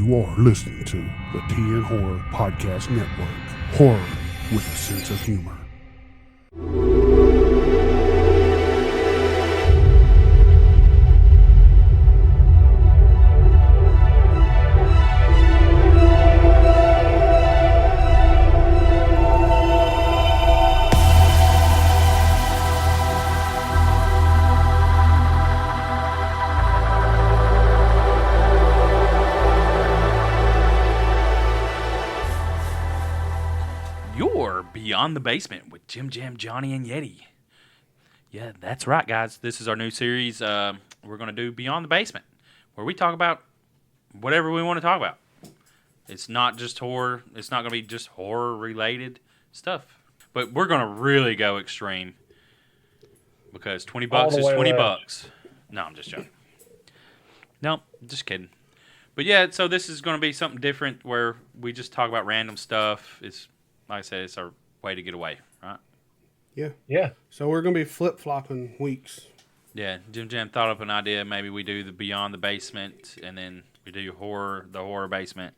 You are listening to the TN Horror Podcast Network. Horror with a sense of humor. Beyond the Basement with JimJam, Jonny, and Yeti. Yeah, that's right, guys. This is our new series. We're going to do Beyond the Basement, where we talk about whatever we want to talk about. It's not just horror. It's not going to be just horror-related stuff. But we're going to really go extreme because $20 is $20. No, I'm just joking. No, just kidding. But yeah, so this is going to be something different where we just talk about random stuff. It's like I said, it's our way to get away, right? Yeah. So we're going to be flip-flopping weeks. Yeah, JimJam thought up an idea. Maybe we do the Beyond the Basement, and then we do the horror basement.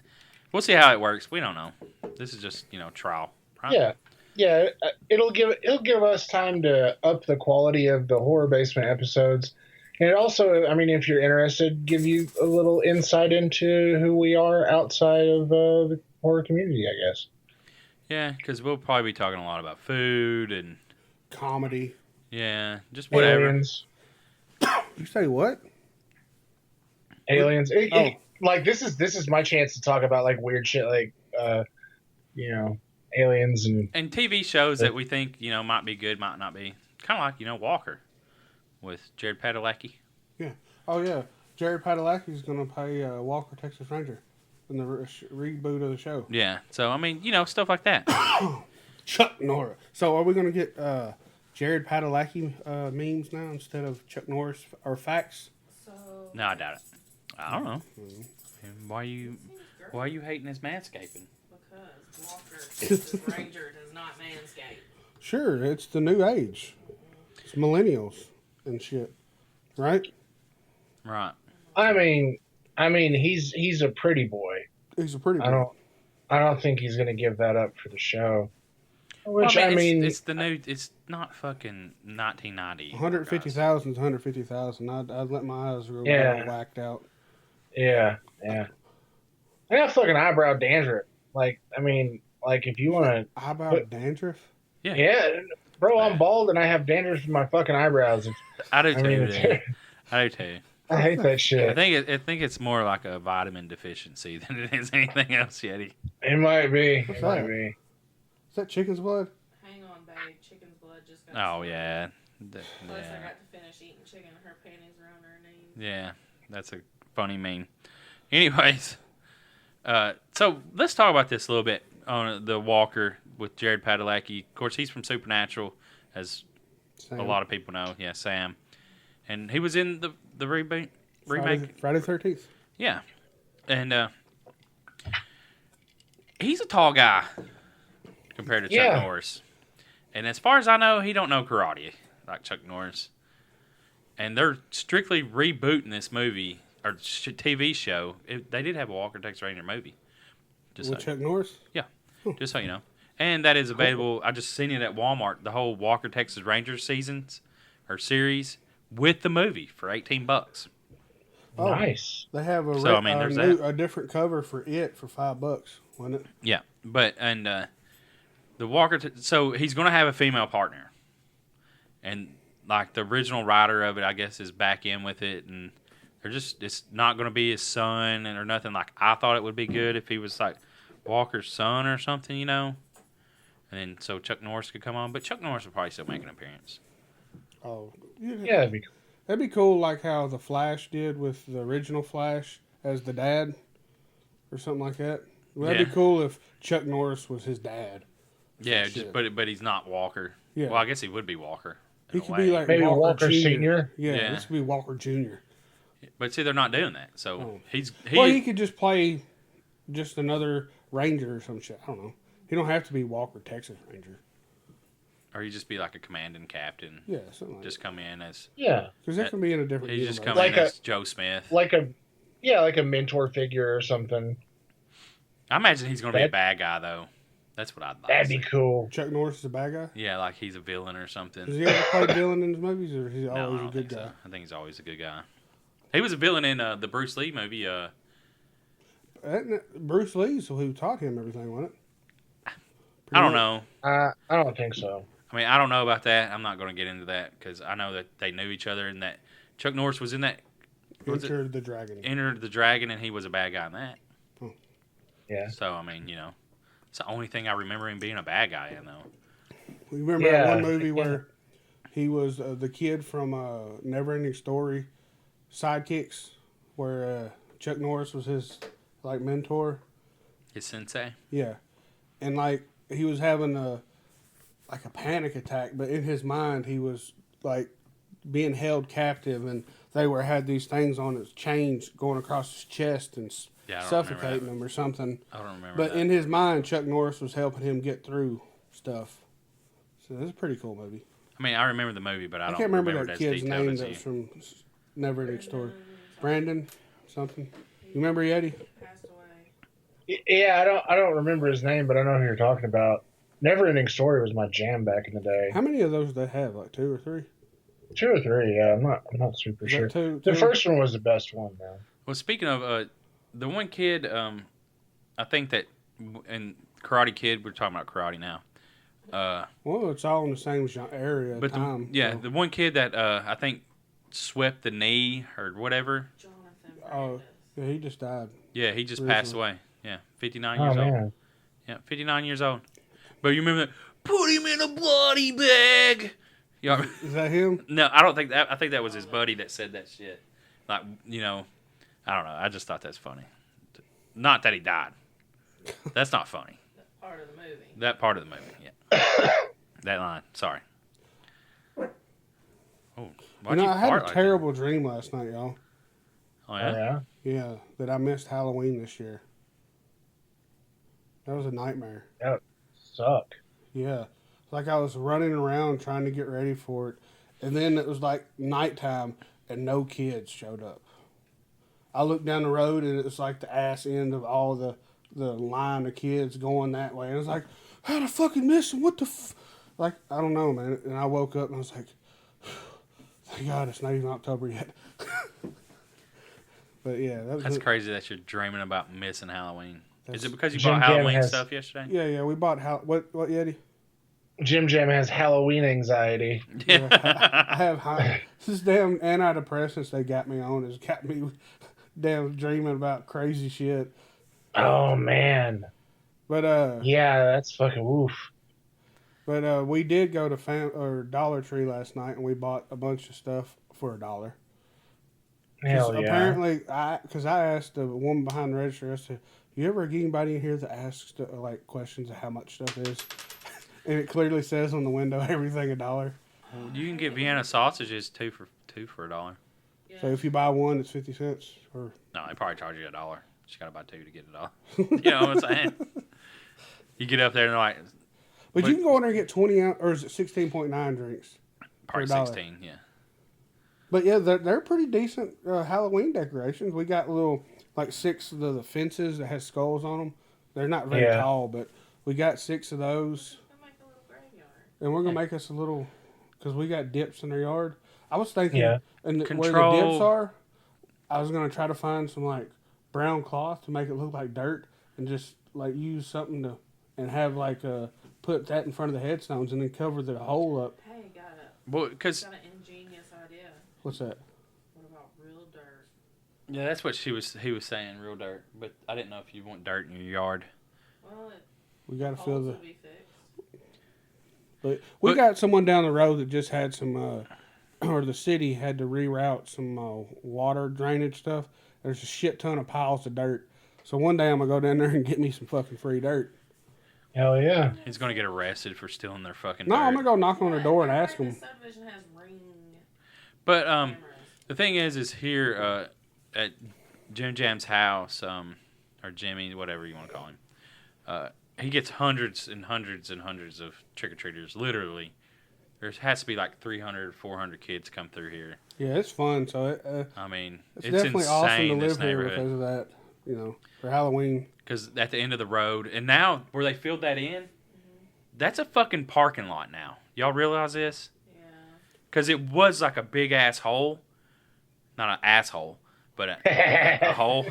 We'll see how it works. We don't know. This is just, trial. Right? Yeah. It'll give us time to up the quality of the horror basement episodes. And it also, if you're interested, give you a little insight into who we are outside of the horror community, I guess. Yeah, because we'll probably be talking a lot about food and comedy. Yeah, just whatever. Aliens. You say what? Aliens. This is my chance to talk about like weird shit, like aliens and TV shows that we think might be good, might not be. Kind of like Walker with Jared Padalecki. Yeah. Oh yeah, Jared Padalecki is going to play Walker, Texas Ranger. In the reboot of the show. Yeah. So, stuff like that. Chuck Norris. So, are we going to get Jared Padalecki memes now instead of Chuck Norris or facts? No, I doubt it. I don't know. Mm-hmm. Why are you hating his manscaping? Because Walker, Texas Ranger, does not manscape. Sure, it's the new age. It's millennials and shit. Right? Right. He's a pretty boy. He's a pretty boy. I don't think he's going to give that up for the show. Which it's the new. It's not fucking 1990. 150,000 is 150,000. I'd let my eyes go whacked out. Yeah. I got fucking eyebrow dandruff. If you want to eyebrow dandruff. Yeah, bro, I'm bald and I have dandruff in my fucking eyebrows. I do too. I do too. I hate that shit. I think it's more like a vitamin deficiency than it is anything else, Yeti. It might be. Might be. Is that chicken's blood? Hang on, babe. Chicken's blood just got. Oh yeah. Plus, I got to finish eating chicken. Her panties around her knees. Yeah, that's a funny meme. Anyways, so let's talk about this a little bit on the Walker with Jared Padalecki. Of course, he's from Supernatural, as Sam. A lot of people know. Yeah, Sam. And he was in the remake. Friday the 13th. Yeah. And he's a tall guy compared to Chuck Norris. And as far as I know, he don't know karate like Chuck Norris. And they're strictly rebooting this movie or TV show. They did have a Walker Texas Ranger movie. With Chuck Norris? Yeah. Just so you know. And that is available. I just seen it at Walmart. The whole Walker Texas Ranger seasons or series with the movie for $18. Oh, nice. They have a different cover for it for $5, wasn't it? Yeah, but the Walker. So he's going to have a female partner, and like the original writer of it, I guess, is back in with it, and it's not going to be his son or nothing. Like I thought it would be good if he was like Walker's son or something, and then so Chuck Norris could come on, but Chuck Norris would probably still make an appearance. Oh, yeah, that'd be cool. That'd be cool, like how the Flash did with the original Flash as the dad, or something like that. That'd be cool if Chuck Norris was his dad. Yeah, but he's not Walker. Yeah. Well, I guess he would be Walker. He could be like maybe Walker Senior. Yeah, this could be Walker Jr. But see, they're not doing that. So he could just play just another Ranger or some shit. I don't know. He don't have to be Walker Texas Ranger. Or he just be like a commanding captain. Yeah, something like just come in as... Yeah. Because that can be in a different... He just come in as Joe Smith. Like a Yeah, like a mentor figure or something. I imagine he's going to be a bad guy, though. That's what I'd like. That'd be cool. Chuck Norris is a bad guy? Yeah, like he's a villain or something. Does he ever play villain in his movies, or is he always a good guy? So. I think he's always a good guy. He was a villain in the Bruce Lee movie. Bruce Lee's who taught him everything, wasn't it? I don't know. I don't think so. I mean, I don't know about that. I'm not going to get into that because I know that they knew each other and that Chuck Norris was in that. Enter the Dragon. Enter the Dragon, and he was a bad guy in that. Oh. Yeah. So, I mean, it's the only thing I remember him being a bad guy in, though. You remember that one movie where he was the kid from Neverending Story, Sidekicks, where Chuck Norris was his mentor, his sensei. Yeah, and he was having a panic attack, but in his mind he was being held captive, and they had these things on his chains going across his chest and suffocating him or something. I don't remember. But in his mind, Chuck Norris was helping him get through stuff. So that's a pretty cool movie. I mean, I remember the movie, but I can't remember that as kid's name. as That's from Neverending Story. Brandon, something. You remember Yeti? Passed away. Yeah, I don't remember his name, but I know who you're talking about. Neverending Story was my jam back in the day. How many of those did they have? 2 or 3? 2 or 3. Yeah, I'm not super sure. The first one was the best one, man. Well, speaking of the one kid, I think that in Karate Kid, we're talking about karate now. Well, it's all in the same area. But time, the one kid that I think swept the knee or whatever. Oh, yeah, he just died. Yeah, he just passed away. Yeah, 59 years old. Man. Yeah, 59 years old. But you remember that? Put him in a bloody bag. Is that him? No, I don't think that. I think that was his buddy that said that shit. I don't know. I just thought that's funny. Not that he died. That's not funny. That part of the movie. That part of the movie, yeah. That line. Sorry. Oh, I had a terrible dream last night, y'all. Oh, yeah? Yeah, that I missed Halloween this year. That was a nightmare. That sucked. Yeah. Like I was running around trying to get ready for it, and then it was nighttime, and no kids showed up. I looked down the road, and it was the ass end of all the line of kids going that way. And I was like, how'd I fucking miss them? What the I don't know, man. And I woke up, and I was like, thank God it's not even October yet. But yeah, that's crazy that you're dreaming about missing Halloween. Is it because you Jim bought Jam Halloween has- stuff yesterday? Yeah, we bought what Yeti? JimJam has Halloween anxiety. Yeah, I have this damn antidepressants they got me on has got me damn dreaming about crazy shit. Oh man. But yeah, that's fucking woof. But we did go to Dollar Tree last night, and we bought a bunch of stuff for $1. Hell yeah. Apparently, because I asked the woman behind the register, I said, "You ever get anybody in here that asks questions of how much stuff is?" And it clearly says on the window everything $1. Well, you can get Vienna sausages two for $1. Yeah. So if you buy one, it's 50 cents. Or No, they probably charge you $1. You got to buy 2 to get $1. You know what I'm saying? You get up there and they're like, but you can go in there and get 20 ounce, or is it 16.9 drinks? probably $1. 16, yeah. But yeah, they're pretty decent Halloween decorations. We got little 6 of the fences that has skulls on them. They're not very tall, but we got 6 of those. They'll make a little graveyard. And we're gonna make us a little, because we got dips in our yard. I was thinking, where the dips are, I was gonna try to find some brown cloth to make it look like dirt, and just use something to, and have put that in front of the headstones, and then cover the hole up. Hey, got Well, because an ingenious idea. What's that? What about real dirt? yeah, that's what he was saying, real dirt. But I didn't know if you want dirt in your yard. Well, We got to fill holes the. will be fixed. But we got someone down the road that just had some, or the city had to reroute some water drainage stuff. There's a shit ton of piles of dirt. So one day I'm gonna go down there and get me some fucking free dirt. Hell yeah. He's gonna get arrested for stealing their fucking No, dirt. I'm gonna go knock on their door and ask The them. subdivision has ring But cameras. the thing is here at Jim Jam's house, or Jimmy, whatever you want to call him, he gets hundreds and hundreds and hundreds of trick or treaters, literally, There has to be like 300 or 400 kids come through here. Yeah, it's fun. So I mean, it's it's definitely awesome to insane, this live here neighborhood. because of that. You know, for Halloween. Because at the end of the road, and now where they filled that in, that's a fucking parking lot now. Y'all realize this? Yeah. Because it was like a big ass hole. Not an asshole, but a hole.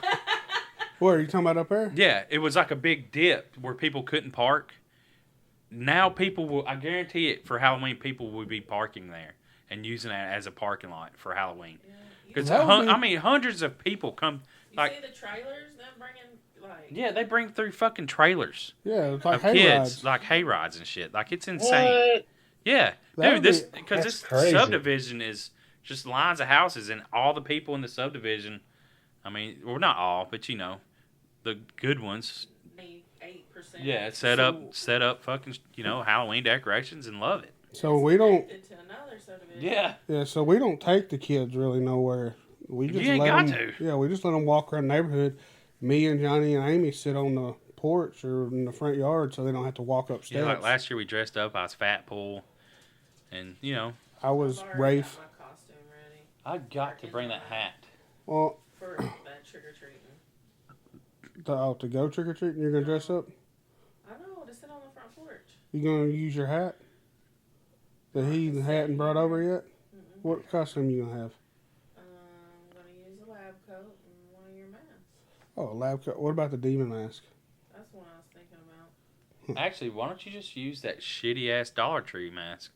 What are you talking about up there? Yeah, it was like a big dip where people couldn't park. Now people will, I guarantee it, for Halloween, people will be parking there and using that as a parking lot for Halloween. Yeah. Because, That would be- I mean, hundreds of people come. You Like, see the trailers? Them bringing like. yeah, they bring through fucking trailers Yeah, it's like of hay kids, rides. like hay rides and shit. Like, it's insane. What? Yeah, That dude, would this be- because That's this crazy. subdivision is just lines of houses, and all the people in the subdivision. I mean, well, not all, but you know, the good ones. 8%. Yeah, set up, fucking, you know, Halloween decorations and love it. So we don't. Connected to another subdivision. Yeah, Yeah, so we don't take the kids really nowhere. We just You ain't let got them, to. Yeah, we just let them walk around the neighborhood. Me and Johnny and Amy sit on the porch or in the front yard, so they don't have to walk up yeah. steps. Like last year, we dressed up. I was Fat Pool, and you know, I was I've already Rafe. got my costume ready I got to bring that hat. Well, for that trick or treating. to go trick or treating, you're gonna dress up. I know, to sit on the front porch. You gonna use your hat that he hadn't brought over yet? Mm-mm. What costume you gonna have? I'm gonna use a lab coat and one of your masks. Oh, a lab coat. What about the demon mask? That's what I was thinking about. Actually, why don't you just use that shitty ass Dollar Tree mask?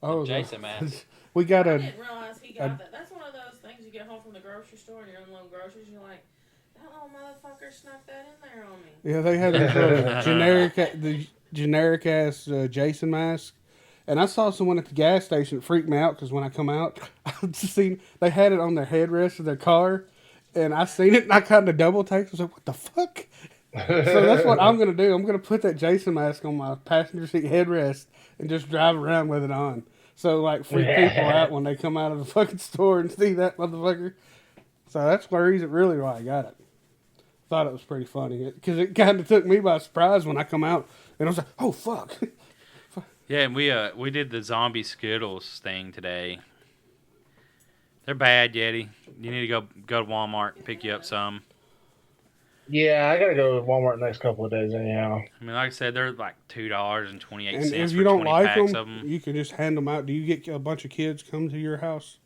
Oh, Jason mask. We got I a. didn't realize he got that. That's one of those things you get home from the grocery store and you're unloading groceries. You're like, that little motherfucker snuck that in there on me. Yeah, they had the generic ass Jason mask, and I saw someone at the gas station. It freaked me out because when I come out, I just seen they had it on their headrest of their car, and I seen it and I kind of double take. I was like, "What the fuck?" So that's what I'm gonna do. I'm gonna put that Jason mask on my passenger seat headrest and just drive around with it on. So like freak people out when they come out of the fucking store and see that motherfucker. So that's the reason really why I got it. Thought it was pretty funny because it kind of took me by surprise when I come out and I was like, "Oh fuck!" Yeah, and we did the zombie Skittles thing today. They're bad, Yeti. You need to go to Walmart and pick you up some. Yeah, I gotta go to Walmart the next couple of days anyhow. I mean, like I said, they're like $2.28 And if for you don't 20 like packs them, of them. you can just hand them out. Do you get a bunch of kids come to your house?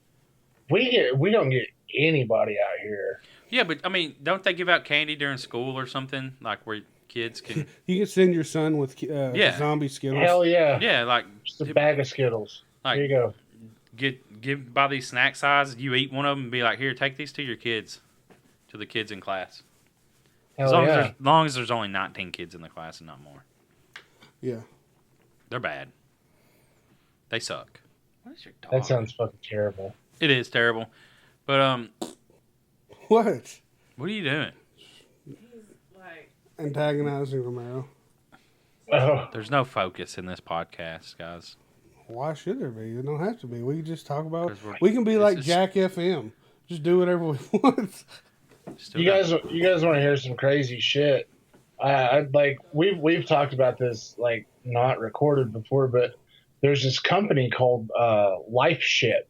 We don't get anybody out here. Yeah, but I mean, don't they give out candy during school or something? Like where kids can. You can send your son with Yeah. zombie Skittles. Hell yeah. Yeah, like Just a bag of Skittles. Like- Here you go. give by these snack sizes. You eat one of them and be like, here, take these to your kids, to the kids in class. As Hell long as there's only 19 kids in the class and not more. Yeah. They're bad. They suck. What is your dog? That sounds fucking terrible. It is terrible. But What? what are you doing? He's like, Antagonizing Romero. Oh, There's no focus in this podcast, guys. Why should there be? It don't have to be. We can just talk about. 'Cause We can be this like is- Jack FM. Just do whatever we want. Still you guys want to hear some crazy shit? I'd like we've talked about this like not recorded before, but there's this company called LifeShip,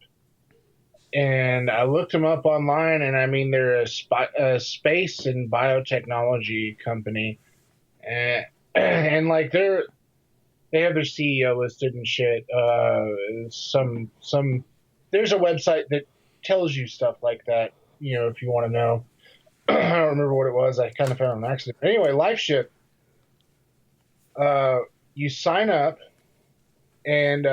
and I looked them up online, and I mean they're a space and biotechnology company, and like they have their CEO listed and shit. Some there's a website that tells you stuff like that. You know, if you want to know. I don't remember what it was. I kind of found it on accident. But anyway, LifeShip. You sign up, and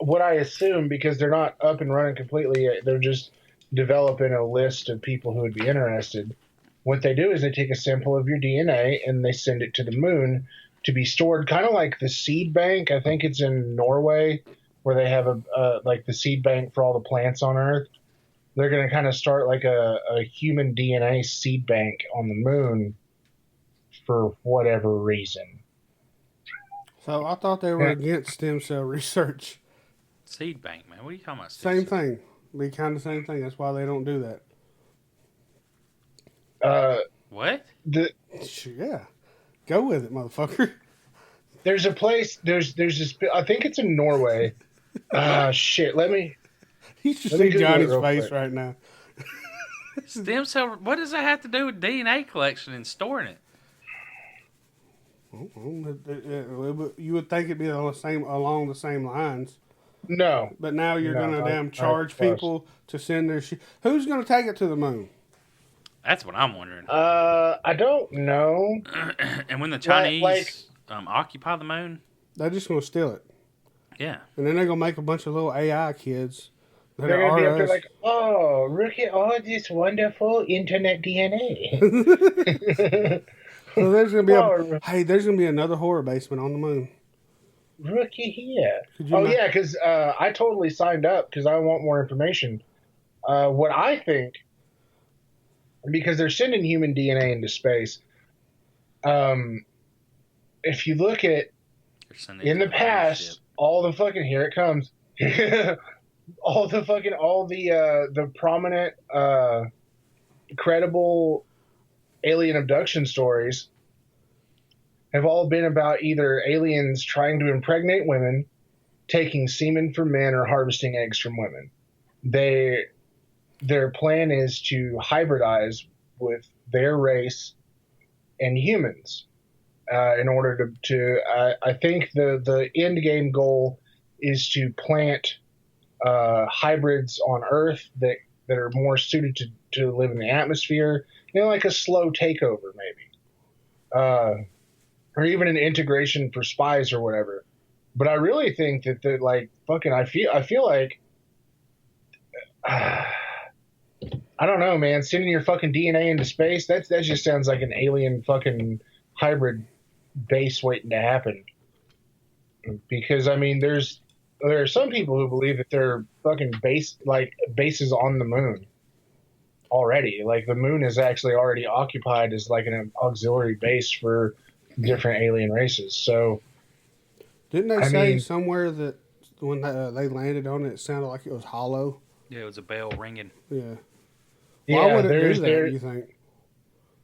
what I assume, because they're not up and running completely yet, they're just developing a list of people who would be interested. What they do is they take a sample of your DNA and they send it to the moon to be stored, kind of like the seed bank. I think it's in Norway, where they have like the seed bank for all the plants on Earth. They're going to kind of start like a human DNA seed bank on the moon for whatever reason. So I thought they were against stem cell research. Seed bank, man. What are you talking about? Same thing. Be kind of same thing. That's why they don't do that. What? Yeah. Go with it, motherfucker. There's a place. There's this. I think it's in Norway. Shit. Let me You should let me see Google it Johnny's real face quick. right now. Stem cell. What does that have to do with DNA collection and storing it? You would think it'd be along the same lines, No, but now you're no, gonna damn not charge close. people to send their shit. Who's gonna take it to the moon? That's what I'm wondering. I don't know. And when the Like, Chinese occupy the moon, They're just gonna steal it, yeah, and then they're gonna make a bunch of little AI kids that they're gonna be are up there us. like, oh, look at all this wonderful internet DNA. So there's gonna be Oh, there's gonna be another horror basement on the moon. rookie here. Could you Oh ma- yeah, because I totally signed up because I want more information. What I think, because they're sending human DNA into space. If you look at they're sending it in to the the past, mothership. all the fucking here it comes, all the prominent, credible alien abduction stories have all been about either aliens trying to impregnate women, taking semen from men, or harvesting eggs from women. Their plan is to hybridize with their race and humans in order to I think the end game goal is to plant hybrids on Earth that are more suited to live in the atmosphere, like a slow takeover maybe, or even an integration for spies or whatever. But I really think that I feel like I don't know, man. Sending your fucking DNA into space, that just sounds like an alien fucking hybrid base waiting to happen. Because I mean, there are some people who believe that there are fucking bases on the moon already. Like the moon is actually already occupied as like an auxiliary base for different alien races. So Didn't they I say mean, somewhere that when they landed on it, it sounded like it was hollow? Yeah, it was a bell ringing. Yeah. Why yeah, would it do there's that? there. You think?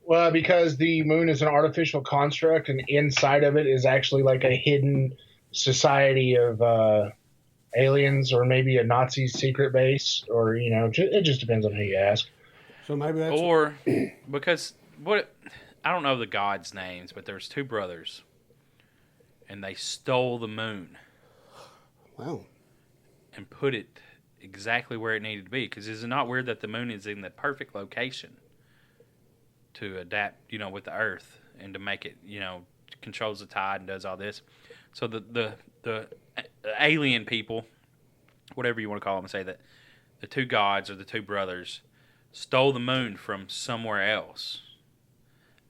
Well, because the moon is an artificial construct, and inside of it is actually like a hidden society of aliens, or maybe a Nazi secret base, or it just depends on who you ask. So maybe that's Or because I don't know the gods' names, but there's two brothers, and they stole the moon wow. and put it exactly where it needed to be. Because is it not weird that the moon is in the perfect location to adapt, with the Earth and to make it, controls the tide and does all this. So the alien people, whatever you want to call them, say that the two gods or the two brothers stole the moon from somewhere else.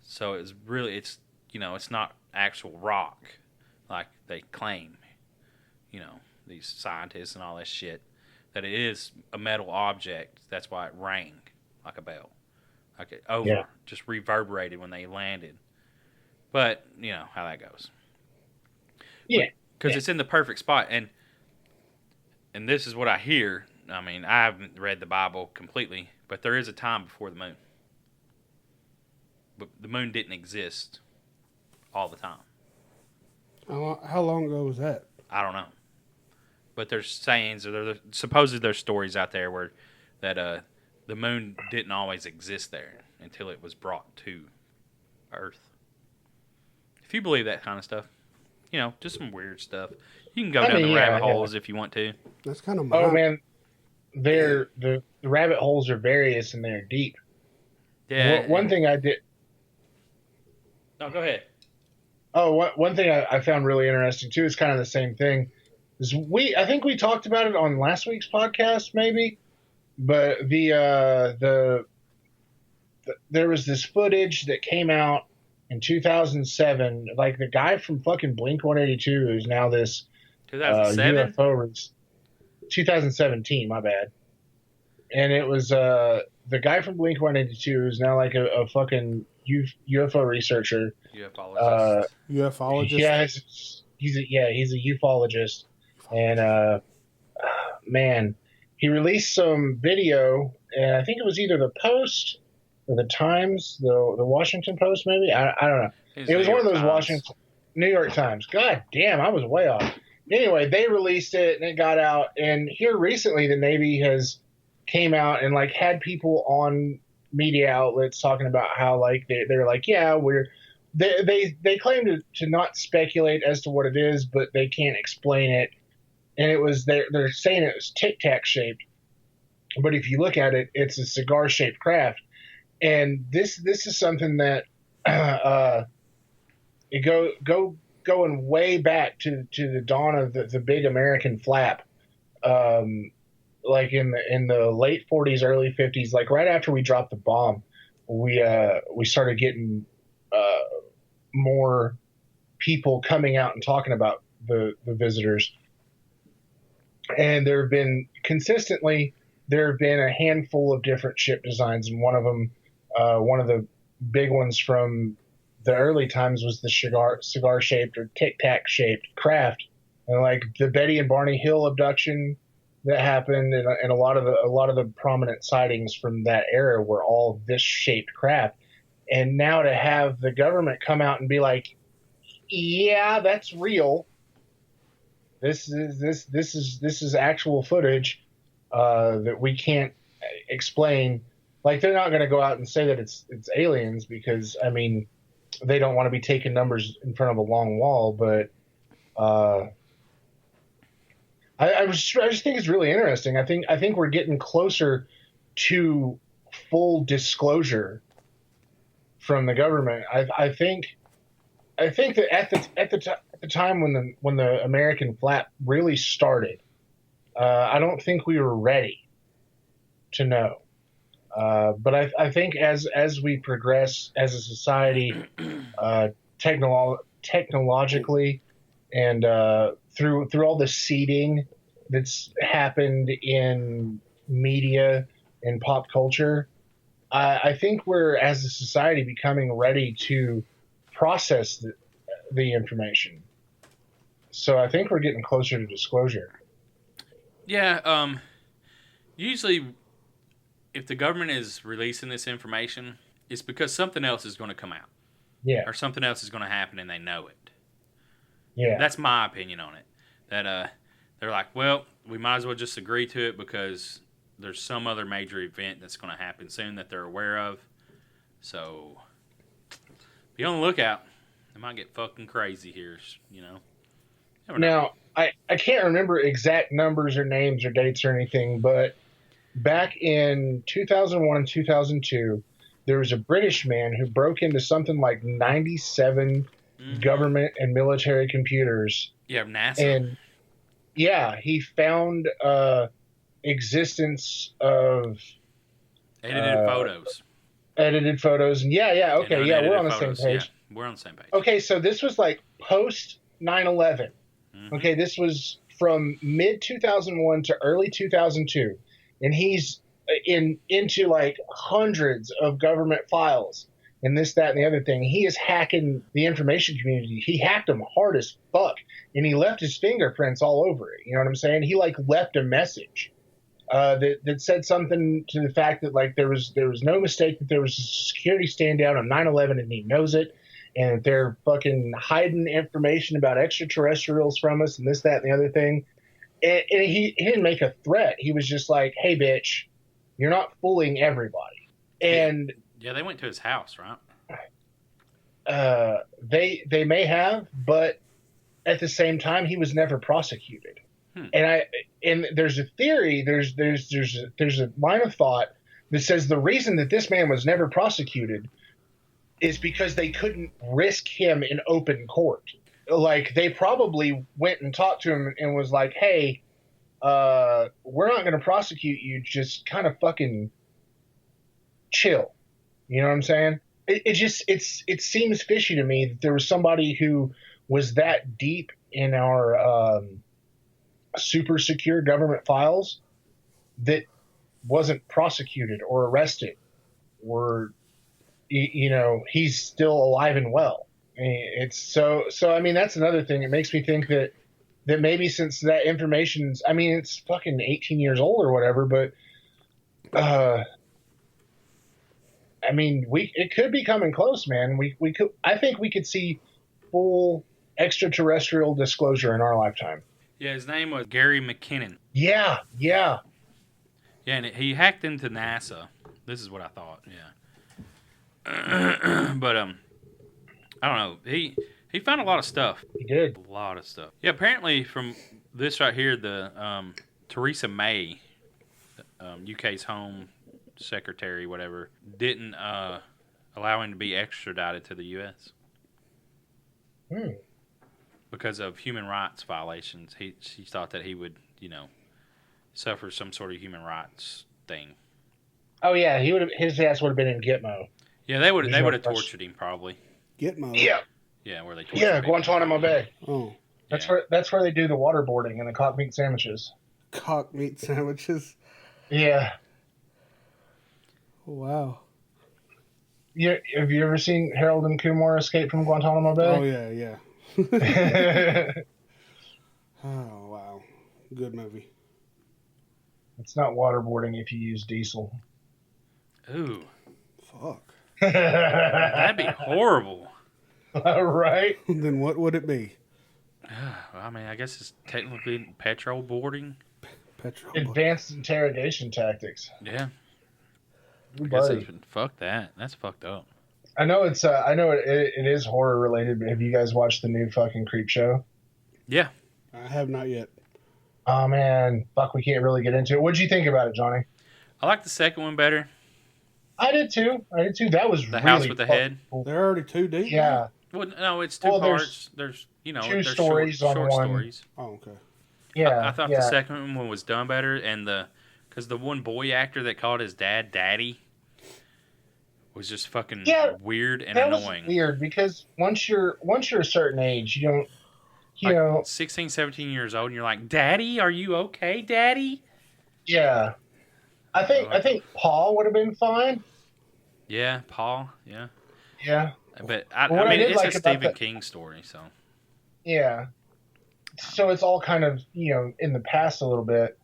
So it's not actual rock like they claim, these scientists and all that shit, that it is a metal object. That's why it rang like a bell. Like it just reverberated when they landed. But, how that goes. Yeah. Because it's in the perfect spot. And this is what I hear. I mean, I haven't read the Bible completely, but there is a time before the moon. But the moon didn't exist all the time. How long ago was that? I don't know. But there's sayings, or supposedly there's stories out there where that the moon didn't always exist there until it was brought to Earth. If you believe that kind of stuff, just some weird stuff. You can go down the rabbit holes if you want to. That's kind of Oh man, the rabbit holes are various and they're deep. Yeah. One thing I did. No, go ahead. Oh, one thing I found really interesting too is kind of the same thing. I think we talked about it on last week's podcast, maybe, but there was this footage that came out in 2007, like the guy from fucking Blink 182 who's now this 2007? UFO. 2017, my bad. And it was the guy from Blink 182 who's now like a fucking UFO researcher. Ufologist. ufologist. Yeah, he's a ufologist. And man, he released some video, and I think it was either the Post or the Times, the Washington Post, maybe. I don't know. It was one of those New York Times. God damn, I was way off. anyway, they released it and it got out. And here recently, the Navy has came out and like had people on media outlets talking about how like they're like, yeah, they claim to not speculate as to what it is, but they can't explain it. And it was they're saying it was Tic Tac shaped, but if you look at it, it's a cigar shaped craft. And this is something that it going way back to the dawn of the big American flap, like in the late 40s, early 50s, like right after we dropped the bomb, we started getting more people coming out and talking about the visitors. And there have been a handful of different ship designs, and one of them, one of the big ones from the early times was the cigar shaped or Tic Tac shaped craft, and like the Betty and Barney Hill abduction that happened, and a lot of the prominent sightings from that era were all this shaped craft. And now to have the government come out and be like, yeah, that's real. This is actual footage that we can't explain. Like, they're not going to go out and say that it's aliens, because I mean, they don't want to be taking numbers in front of a long wall. But I just think it's really interesting. I think we're getting closer to full disclosure from the government. I think that at the time when the American flap really started, I don't think we were ready to know. But I think as we progress as a society, technologically, and through all the seeding that's happened in media and pop culture, I think we're, as a society, becoming ready to process the information. So I think we're getting closer to disclosure. Yeah. Usually, if the government is releasing this information, it's because something else is going to come out. Yeah. Or something else is going to happen, and they know it. Yeah. That's my opinion on it. That they're like, well, we might as well just agree to it because there's some other major event that's going to happen soon that they're aware of. So be on the lookout. It might get fucking crazy here, you know. Never know. Now, I can't remember exact numbers or names or dates or anything, but back in 2001 and 2002, there was a British man who broke into something like 97 government and military computers. Yeah, NASA. And yeah, he found existence of edited photos. Edited photos. And yeah, okay, yeah, we're on the photos. same page. Yeah, we're on the same page. Okay, so this was like post 9/11. Mm-hmm. Okay, this was from mid 2001 to early 2002, and he's into like hundreds of government files and this, that, and the other thing. He is hacking the information community. He hacked them hard as fuck, and he left his fingerprints all over it. You know what I'm saying? He like left a message that said something to the fact that like there was no mistake that there was a security stand down on 9/11, and he knows it. And they're fucking hiding information about extraterrestrials from us and this, that, and the other thing. And he didn't make a threat. He was just like, hey, bitch, you're not fooling everybody. And yeah, they went to his house, right? They may have, but at the same time, he was never prosecuted. And there's a theory, there's a line of thought that says the reason that this man was never prosecuted is because they couldn't risk him in open court. Like, they probably went and talked to him and was like, hey, we're not going to prosecute you. Just kind of fucking chill. You know what I'm saying? It seems fishy to me that there was somebody who was that deep in our super secure government files that wasn't prosecuted or arrested, or you know, he's still alive and well. It's so I mean, that's another thing. It makes me think that maybe since that information's, I mean, it's fucking 18 years old or whatever, but I mean, it could be coming close, man. I think we could see full extraterrestrial disclosure in our lifetime. Yeah, his name was Gary McKinnon. Yeah. Yeah, and he hacked into NASA. This is what I thought. Yeah. But I don't know. He found a lot of stuff. He did. A lot of stuff. Yeah, apparently from this right here, the Theresa May, UK's Home Secretary, whatever, didn't allow him to be extradited to the US because of human rights violations. She thought that he would, suffer some sort of human rights thing. Oh yeah, his ass would have been in Gitmo. Yeah, they would have tortured him probably. Gitmo. Yeah. Yeah, where they tortured Yeah, people. Guantanamo Bay. Oh. That's where they do the waterboarding and the cock meat sandwiches. Cock meat sandwiches. Yeah. Oh, wow. Yeah. Have you ever seen Harold and Kumar Escape from Guantanamo Bay? Oh yeah. Oh wow. Good movie. It's not waterboarding if you use diesel. Ooh, Fuck. that'd be horrible. Right? Then what would it be? I mean, I guess it's technically petrol boarding. Petrol. Advanced interrogation tactics. Yeah. Ooh, I guess buddy. fuck that. That's fucked up. I know it's. I know it is horror related. But have you guys watched the new fucking Creep Show? Yeah. I have not yet. Oh man, fuck, we can't really get into it. What'd you think about it, Johnny? I like the second one better. I did too. That was The really House with the Head. cool. They're already too deep. Yeah. Well, no, it's two Well, parts. There's two there's stories short on one. stories. Oh, okay. Yeah. I thought the second one was done better, and because the one boy actor that called his dad Daddy was just fucking weird and that annoying. Was weird because once you're a certain age, you don't. You know. 16, 17 years old, and you're like, Daddy, are you okay, Daddy? Yeah. I think Paul would have been fine. Yeah, Paul. Yeah. Yeah. But What I I mean, did it's like a about Stephen King story, so. Yeah. So it's all kind of, in the past a little bit.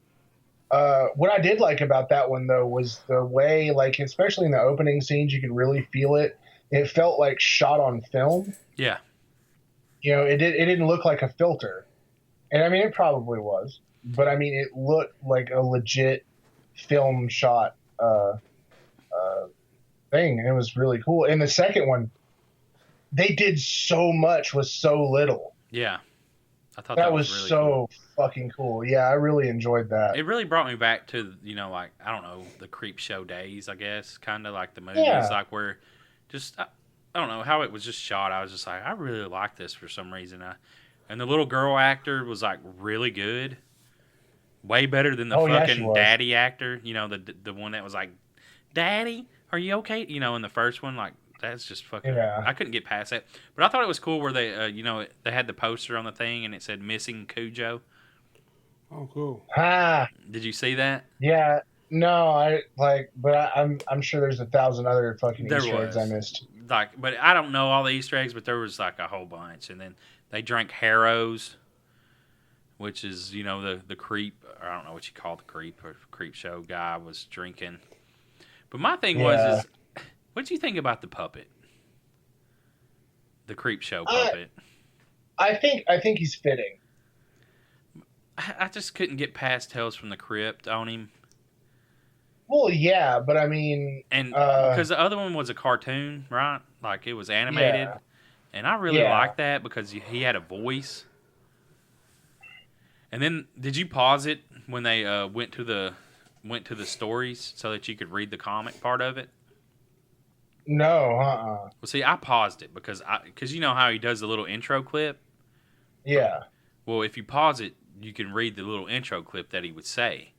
What I did like about that one, though, was the way, like, especially in the opening scenes, you could really feel it. It felt like shot on film. Yeah. It didn't look like a filter. And, I mean, it probably was. But, I mean, it looked like a legit film shot thing. And it was really cool. And the second one, they did so much with so little. Yeah. I thought that was really so cool. fucking cool. Yeah, I really enjoyed that. It really brought me back to, like, I don't know, the Creep Show days, I guess. Kind of like the movies, like where just, I don't know, how it was just shot. I was just like, I really like this for some reason. And the little girl actor was, like, really good. Way better than the fucking daddy actor. The one that was like, Daddy, are you okay? In the first one, like, that's just fucking. Yeah. I couldn't get past that. But I thought it was cool where they, they had the poster on the thing and it said "Missing Cujo." Oh, cool. Did you see that? Yeah. No, but I'm sure there's 1,000 other fucking Easter eggs I missed. Like, but I don't know all the Easter eggs, but there was like a whole bunch. And then they drank Harrows, which is the creep. Or I don't know what you call the creep or Creep Show guy was drinking. But my thing was. What do you think about the puppet? The Creep Show puppet. I think he's fitting. I just couldn't get past Tales from the Crypt on him. Well, yeah, but I mean, and because the other one was a cartoon, right? Like it was animated, and I really liked that because he had a voice. And then, did you pause it when they went to the stories so that you could read the comic part of it? No, Well, see, I paused it because you know how he does the little intro clip? Yeah. Well, if you pause it, you can read the little intro clip that he would say.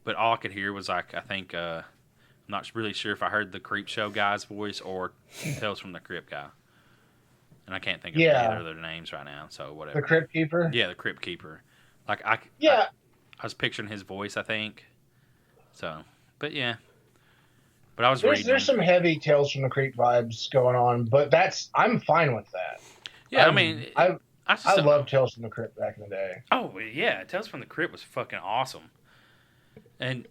But all I could hear was like, I think, I'm not really sure if I heard the Creep Show guy's voice or Tales from the Crypt guy. And I can't think of either of their names right now, so whatever. The Crypt Keeper? Yeah, the Crypt Keeper. Like, I was picturing his voice, I think. So, but yeah. But I was reading. There's some heavy Tales from the Crypt vibes going on, but I'm fine with that. Yeah, I loved Tales from the Crypt back in the day. Oh yeah, Tales from the Crypt was fucking awesome. And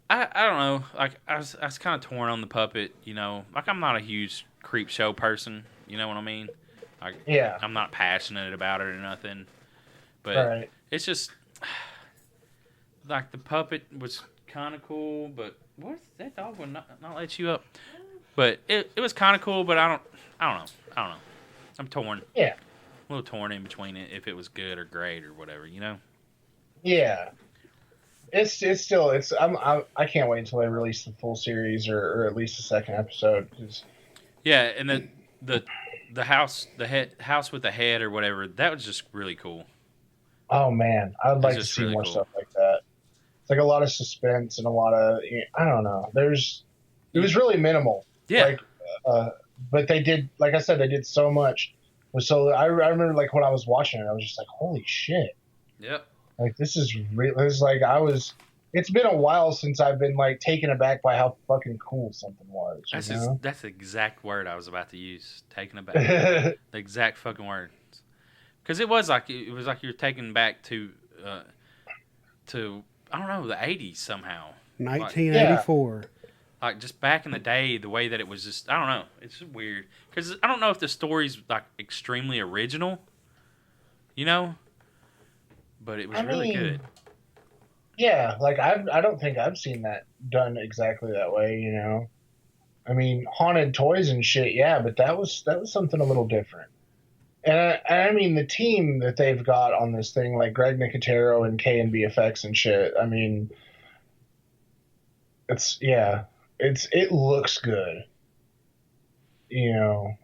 I don't know, like I was kind of torn on the puppet, like I'm not a huge Creep Show person, you know what I mean? Like, yeah, I'm not passionate about it or nothing. But Right. it's just like the puppet was kind of cool, but what that dog would not let you up. But it was kind of cool, but I don't know. I'm torn. Yeah. A little torn in between it if it was good or great or whatever, you know. Yeah. It's still I can't wait until they release the full series or at least the second episode. 'Cause Yeah, and the house with the head or whatever, that was just really cool. oh man, I'd It's like to just see really more cool. stuff like that. It's like a lot of suspense and a lot of I don't know. It was really minimal. Yeah. Like, but they did, like I said, they did so much. So I remember like when I was watching it, I was just like, holy shit! Yep. Like this is real. It's like It's been a while since I've been like taken aback by how fucking cool something was. That's the exact word I was about to use. Taken aback. The exact fucking word. Because it was like you were taken back to I don't know, the 80s somehow. 1984. Like just back in the day, the way that it was just, I don't know. It's just weird. Because I don't know if the story's like extremely original, you know? But it was really good. Yeah, like I don't think I've seen that done exactly that way, you know. I mean, haunted toys and shit, yeah, but that was something a little different. And I mean, the team that they've got on this thing, like Greg Nicotero and K&B Effects and shit. I mean, it looks good. You know,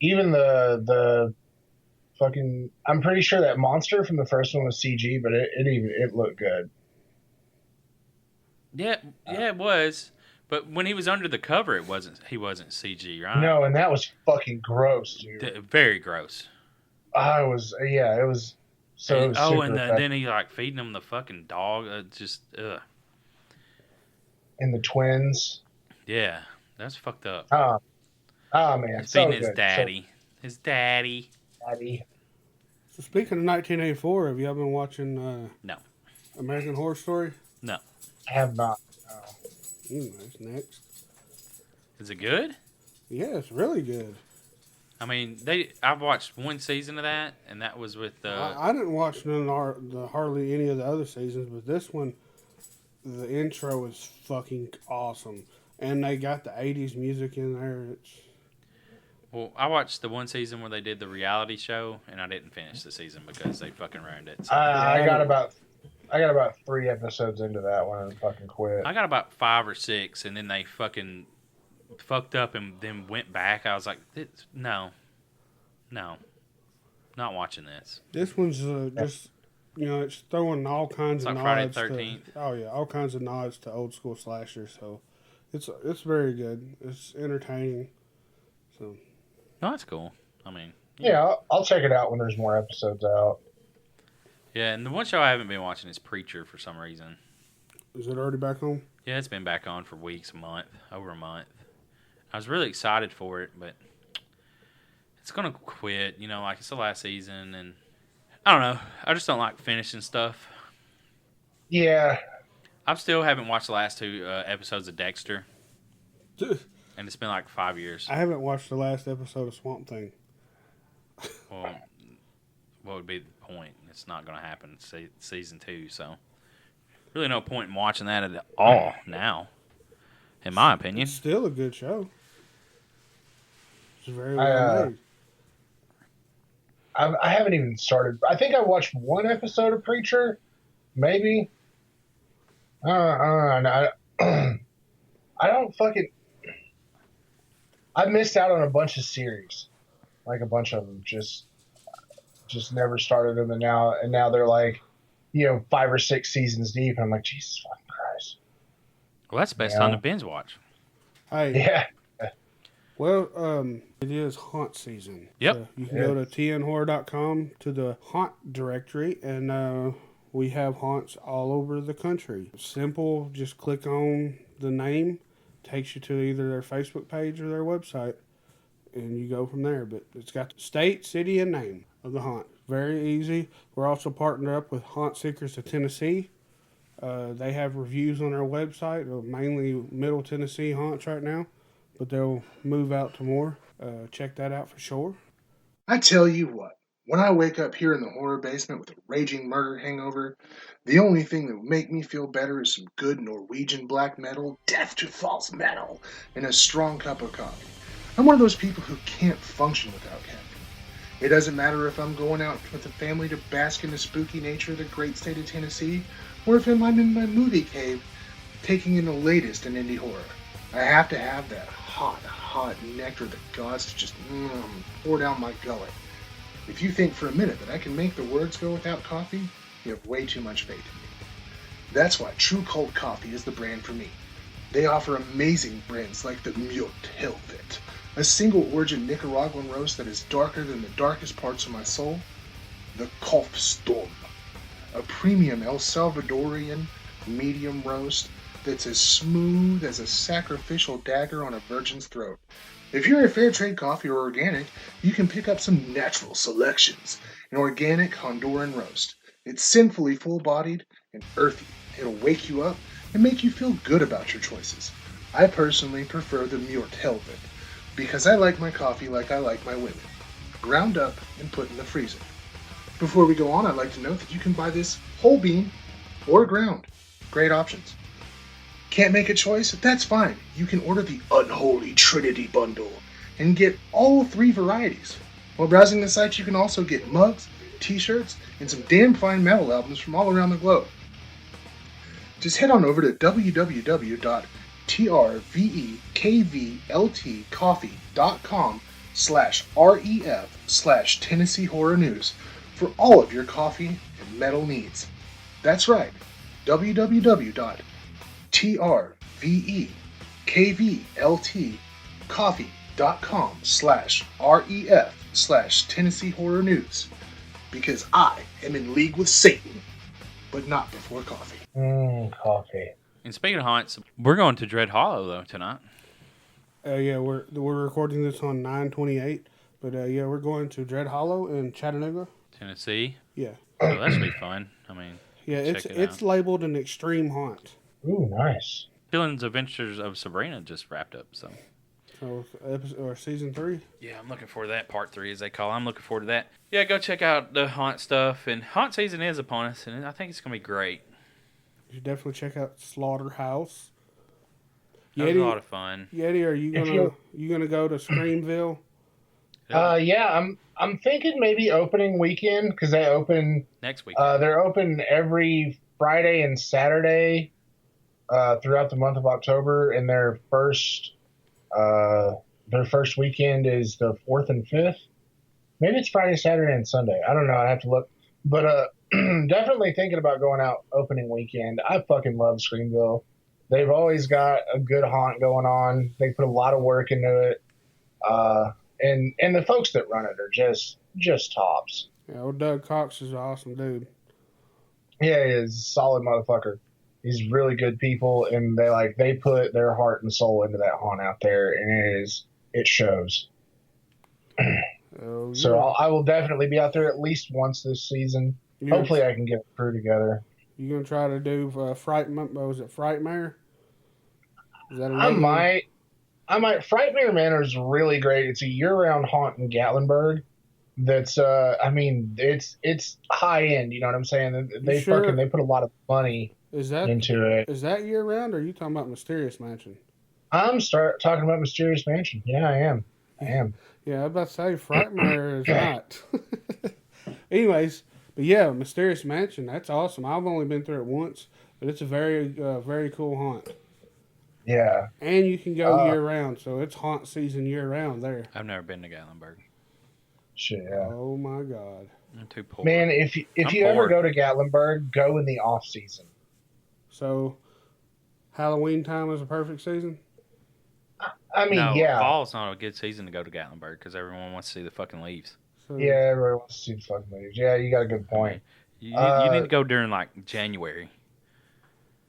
even the fucking, I'm pretty sure that monster from the first one was CG, but it looked good. Yeah, it was. But when he was under the cover, he wasn't CG, right? No, and that was fucking gross, dude. Very gross. It was so. And, super then he like feeding him the fucking dog. Just ugh. And the twins. Yeah, that's fucked up. Oh man, He's feeding so his good. daddy. His daddy. So speaking of 1984, have y'all been watching No. American Horror Story? No. I have not. That's next. Is it good? Yeah, it's really good. I mean, I've watched one season of that, and that was with. I didn't watch hardly any of the other seasons, but this one, the intro is fucking awesome, and they got the '80s music in there. Well, I watched the one season where they did the reality show, and I didn't finish the season because they fucking ruined it. So. I got about 3 episodes into that one and fucking quit. I got about 5 or 6, and then they fucking fucked up and then went back. I was like, no, not watching this. This one's just, it's throwing all kinds of like nods. Friday 13th. All kinds of nods to old school slashers. So it's very good. It's entertaining. So. No, that's cool. I mean, yeah, I'll check it out when there's more episodes out. Yeah, and the one show I haven't been watching is Preacher for some reason. Is it already back on? Yeah, it's been back on for weeks, over a month. I was really excited for it, but it's gonna quit. Like it's the last season, and I don't know. I just don't like finishing stuff. Yeah, I still haven't watched the last 2 episodes of Dexter, and it's been like 5 years. I haven't watched the last episode of Swamp Thing. Well, what would be the point? It's not going to happen season 2, so really no point in watching that at all now, in my opinion. It's still a good show. It's very well made. I haven't even started. I think I watched 1 episode of Preacher, maybe. I don't fucking. I missed out on a bunch of series, like a bunch of them. Just never started them, and now they're like, 5 or 6 seasons deep, and I'm like, Jesus fucking Christ. Well, that's the best time to binge watch. Hey. Yeah. Well, it is haunt season. Yep. So you can go to tnhorror.com to the haunt directory, and we have haunts all over the country. Simple, just click on the name, takes you to either their Facebook page or their website, and you go from there. But it's got the state, city, and name of the haunt. Very easy. We're also partnered up with Haunt Seekers of Tennessee. They have reviews on their website of mainly Middle Tennessee haunts right now, but they'll move out to more. Check that out for sure. I tell you what, When I wake up here in the horror basement with a raging murder hangover, the only thing that will make me feel better is some good Norwegian black metal, death to false metal, and a strong cup of coffee. I'm one of those people who can't function without caffeine. It doesn't matter if I'm going out with the family to bask in the spooky nature of the great state of Tennessee, or if I'm in my movie cave taking in the latest in indie horror. I have to have that hot nectar that gods to just pour down my gullet. If you think for a minute that I can make the words go without coffee, you have way too much faith in me. That's why True Cold Coffee is the brand for me. They offer amazing brands like the Mute Helvet, a single origin Nicaraguan roast that is darker than the darkest parts of my soul, the Kolf Storm, a premium El Salvadorian medium roast that's as smooth as a sacrificial dagger on a virgin's throat. If you're a fair trade coffee or organic, you can pick up some natural selections, an organic Honduran roast. It's sinfully full-bodied and earthy. It'll wake you up and make you feel good about your choices. I personally prefer the Mute Helvet because I like my coffee like I like my women, ground up and put in the freezer. Before we go on, I'd like to note that you can buy this whole bean or ground. Great options. Can't make a choice? That's fine. You can order the Unholy Trinity Bundle and get all 3 varieties. While browsing the site, you can also get mugs, t-shirts, and some damn fine metal albums from all around the globe. Just head on over to www.trvekvltcoffee.com/ref/Tennessee Horror News for all of your coffee and metal needs. That's right, www.trvekvltcoffee.com/ref/Tennessee Horror News, because I am in league with Satan, but not before coffee. Coffee. And speaking of haunts, we're going to Dread Hollow though tonight. Yeah, we're recording this on 9/28, but yeah, we're going to Dread Hollow in Chattanooga, Tennessee. Yeah. So that should be fun. I mean, Yeah, it's check it out. labeled an extreme haunt. Ooh, nice. Dylan's Adventures of Sabrina just wrapped up, so. So season 3. Yeah, I'm looking forward to that. Part 3, as they call it. I'm looking forward to that. Yeah, go check out the haunt stuff. And haunt season is upon us, and I think it's going to be great. You should definitely check out Slaughterhouse. That was a lot of fun. Yeti, are you gonna go to Screamville? Yeah, I'm thinking maybe opening weekend because they open next week. They're open every Friday and Saturday throughout the month of October, and their first weekend is the 4th and 5th. Maybe it's Friday, Saturday, and Sunday. I don't know. I have to look, but definitely thinking about going out opening weekend. I fucking love Screamville. They've always got a good haunt going on. They put a lot of work into it. And the folks that run it are just tops. Yeah, old Doug Cox is an awesome dude. Yeah, he's a solid motherfucker. He's really good people, and they put their heart and soul into that haunt out there, and it shows. Oh, yeah. So I will definitely be out there at least once this season. Hopefully, I can get a crew together. You gonna try to do Frightmare? Is that I might. Frightmare Manor is really great. It's a year-round haunt in Gatlinburg. That's it's high end. You know what I'm saying? They put a lot of money into it. Is that year-round, or are you talking about Mysterious Mansion? I'm talking about Mysterious Mansion. Yeah, I am. Yeah, I was about to say Frightmare is not. Anyways, but yeah, Mysterious Mansion. That's awesome. I've only been through it once, but it's a very very cool haunt. Yeah. And you can go year-round, so it's haunt season year-round there. I've never been to Gatlinburg. Shit, yeah. Oh, my God. I'm too poor. Man, if you ever go to Gatlinburg, go in the off-season. So, Halloween time is a perfect season? I mean, yeah. Fall's not a good season to go to Gatlinburg because everyone wants to see the fucking leaves. So, yeah, everybody wants to see the fucking leaves. Yeah, you got a good point. You need to go during, like, January.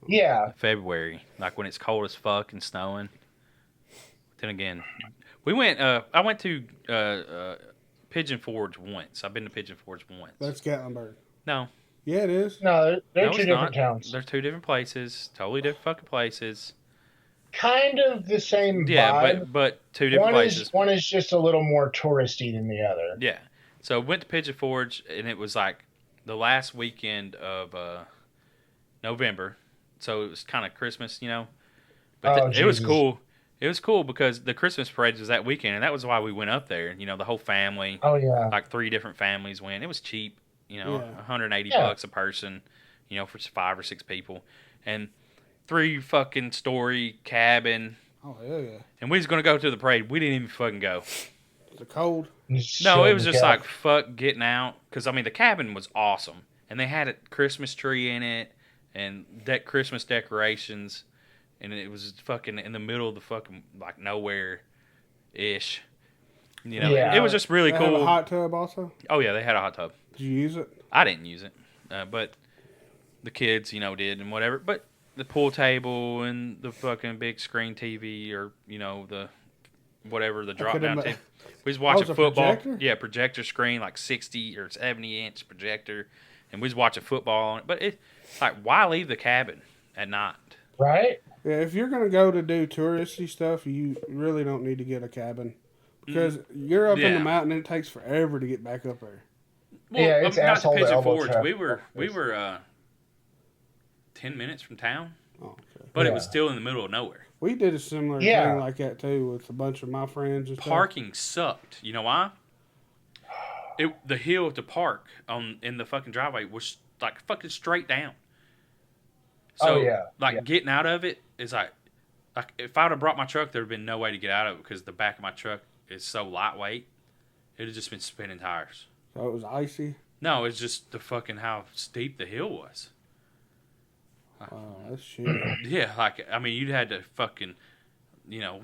Yeah. February, like when it's cold as fuck and snowing. Then again, we went. I went to Pigeon Forge once. I've been to Pigeon Forge once. That's Gatlinburg. No. Yeah, it is. No, they're two different not. towns. They're two different places. Totally different fucking places. Kind of the same vibe. Yeah, but two different places. One is just a little more touristy than the other. Yeah. So went to Pigeon Forge, and it was like the last weekend of November. So it was kind of Christmas, you know. But it was Jesus. cool. It was cool because the Christmas parade was that weekend, and that was why we went up there. You know, the whole family, Oh yeah. like 3 different families went. It was cheap, you know, Yeah. 180 Yeah. bucks a person, you know, for 5 or 6 people. And 3 fucking story cabin. Oh hell yeah! And we was going to go to the parade. We didn't even fucking go. Is it cold? No, it was just like fuck getting out. Because, I mean, the cabin was awesome. And they had a Christmas tree in it and Christmas decorations. And it was fucking in the middle of the fucking, like, nowhere-ish. You know, Yeah. it was just really They cool. have a hot tub also. Oh, yeah, they had a hot tub. Did you use it? I didn't use it. But the kids, you know, did and whatever. But the pool table and the fucking big screen TV or, you know, the whatever, the drop down TV. We was watching it's a football. projector? Yeah, projector screen, like 60 or 70-inch projector. And we was watching football on it. But it's like, why leave the cabin at night? Right? Yeah, if you're gonna go to do touristy stuff, you really don't need to get a cabin because you're up in Yeah. the mountain and it takes forever to get back up there. Well, Yeah, it's not to asshole to Pigeon elbow Forge. traffic. We were 10 minutes from town, Oh, okay. but it Yeah. was still in the middle of nowhere. We did a similar Yeah. thing like that too with a bunch of my friends and stuff. Parking sucked. You know why? The hill to park in the fucking driveway was like fucking straight down. So, Oh, yeah. like Yeah. getting out of it is like if I would have brought my truck, there'd have been no way to get out of it because the back of my truck is so lightweight. It'd have just been spinning tires. So it was icy. No, it's just the fucking how steep the hill was. Oh, that's shit. Yeah, like I mean, you'd had to fucking, you know,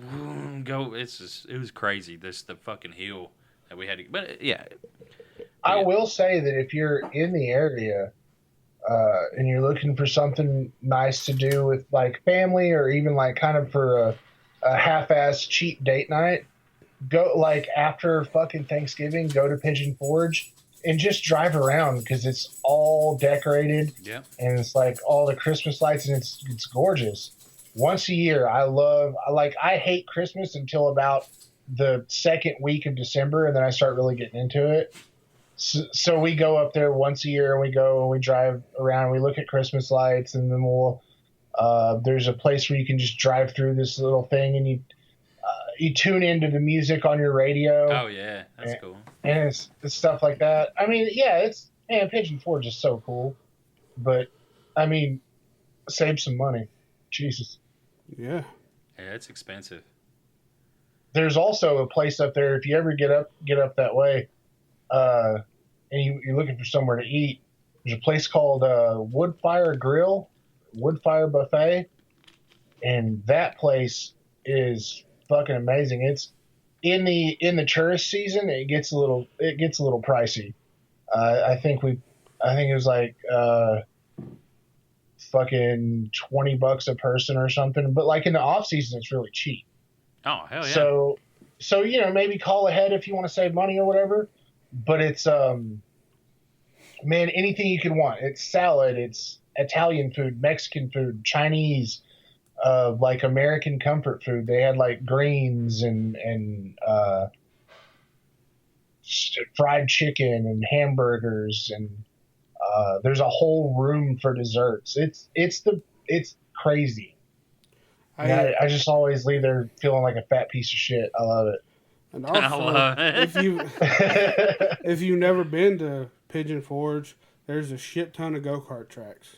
go. It was crazy. The fucking hill that we had to. But yeah, I will say that if you're in the area and you're looking for something nice to do with like family or even like kind of for a half-ass cheap date night, go like after fucking Thanksgiving, go to Pigeon Forge and just drive around because it's all decorated yeah. and it's like all the Christmas lights and it's gorgeous. Once a year, I hate Christmas until about the second week of December, and then I start really getting into it. So we go up there once a year, and we go and we drive around, and we look at Christmas lights, and then there's a place where you can just drive through this little thing, and you tune into the music on your radio. Oh yeah, that's cool. And it's stuff like that. I mean, yeah, Pigeon Forge is so cool, but I mean, save some money. Jesus. Yeah. Yeah, it's expensive. There's also a place up there if you ever get up that way, and you're looking for somewhere to eat. There's a place called Woodfire Buffet, and that place is fucking amazing. It's in the tourist season. It gets a little pricey. I think it was like fucking $20 a person or something. But like in the off season, it's really cheap. Oh hell yeah. So you know, maybe call ahead if you want to save money or whatever. But it's man, anything you can want. It's salad. It's Italian food, Mexican food, Chinese. Like American comfort food. They had like greens and fried chicken and hamburgers and there's a whole room for desserts. It's crazy. I just always leave there feeling like a fat piece of shit. I love it. And I also, love it. if you've never been to Pigeon Forge, there's a shit ton of go-kart tracks.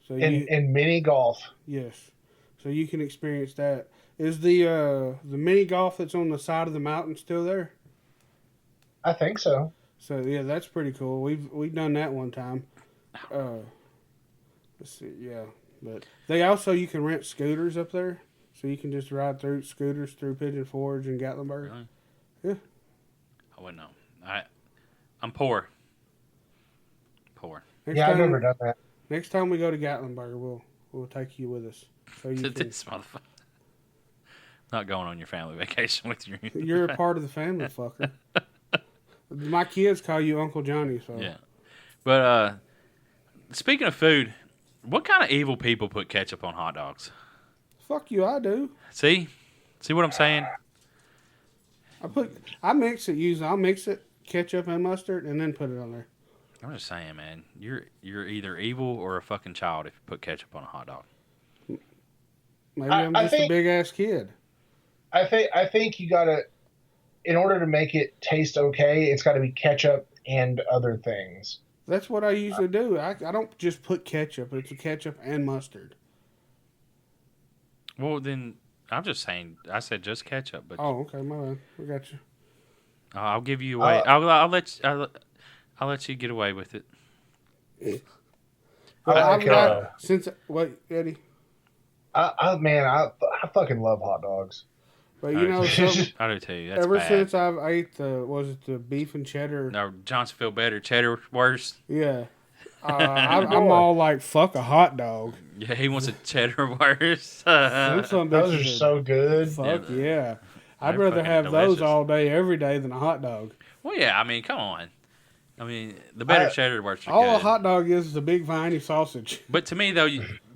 So and mini golf. Yes, so you can experience that. Is the mini golf that's on the side of the mountain still there? I think so. So yeah, that's pretty cool. We've done that one time. Let's see, yeah, but you can rent scooters up there, so you can just ride through scooters through Pigeon Forge and Gatlinburg. Really? Yeah. I wouldn't know. I'm poor. Next I've time, never done that. Next time we go to Gatlinburg, we'll take you with us. So you can, This motherfucker. Not going on your family vacation with your. you're a part of the family, fucker. My kids call you Uncle Johnny, so Yeah, but speaking of food, what kind of evil people put ketchup on hot dogs? fuck you, I do. See what I'm saying? I mix it usually. I'll mix it ketchup and mustard, and then put it on there. I'm just saying, man. You're either evil or a fucking child if you put ketchup on a hot dog. Maybe I'm just a big ass kid. I think you gotta, in order to make it taste okay, it's got to be ketchup and other things. That's what I usually do. I don't just put ketchup. It's ketchup and mustard. Well, then I'm just saying. I said just ketchup, but Oh, okay, my bad. I got you. I'll give you away. I'll let you get away with it. But since what, Eddie? I fucking love hot dogs. But you know something. I do too. That's Ever bad. since I've ate the beef and cheddar? No, Johnson feel better. Cheddar worse. Yeah. I'm all like, fuck a hot dog. Yeah, he wants a cheddar worse. Those are so good. Fuck yeah. I'd They're rather fucking have delicious. those all day, every day than a hot dog. Well, yeah. I mean, come on. I mean, the better cheddar works are All good. a hot dog is a big viney sausage. But to me, though,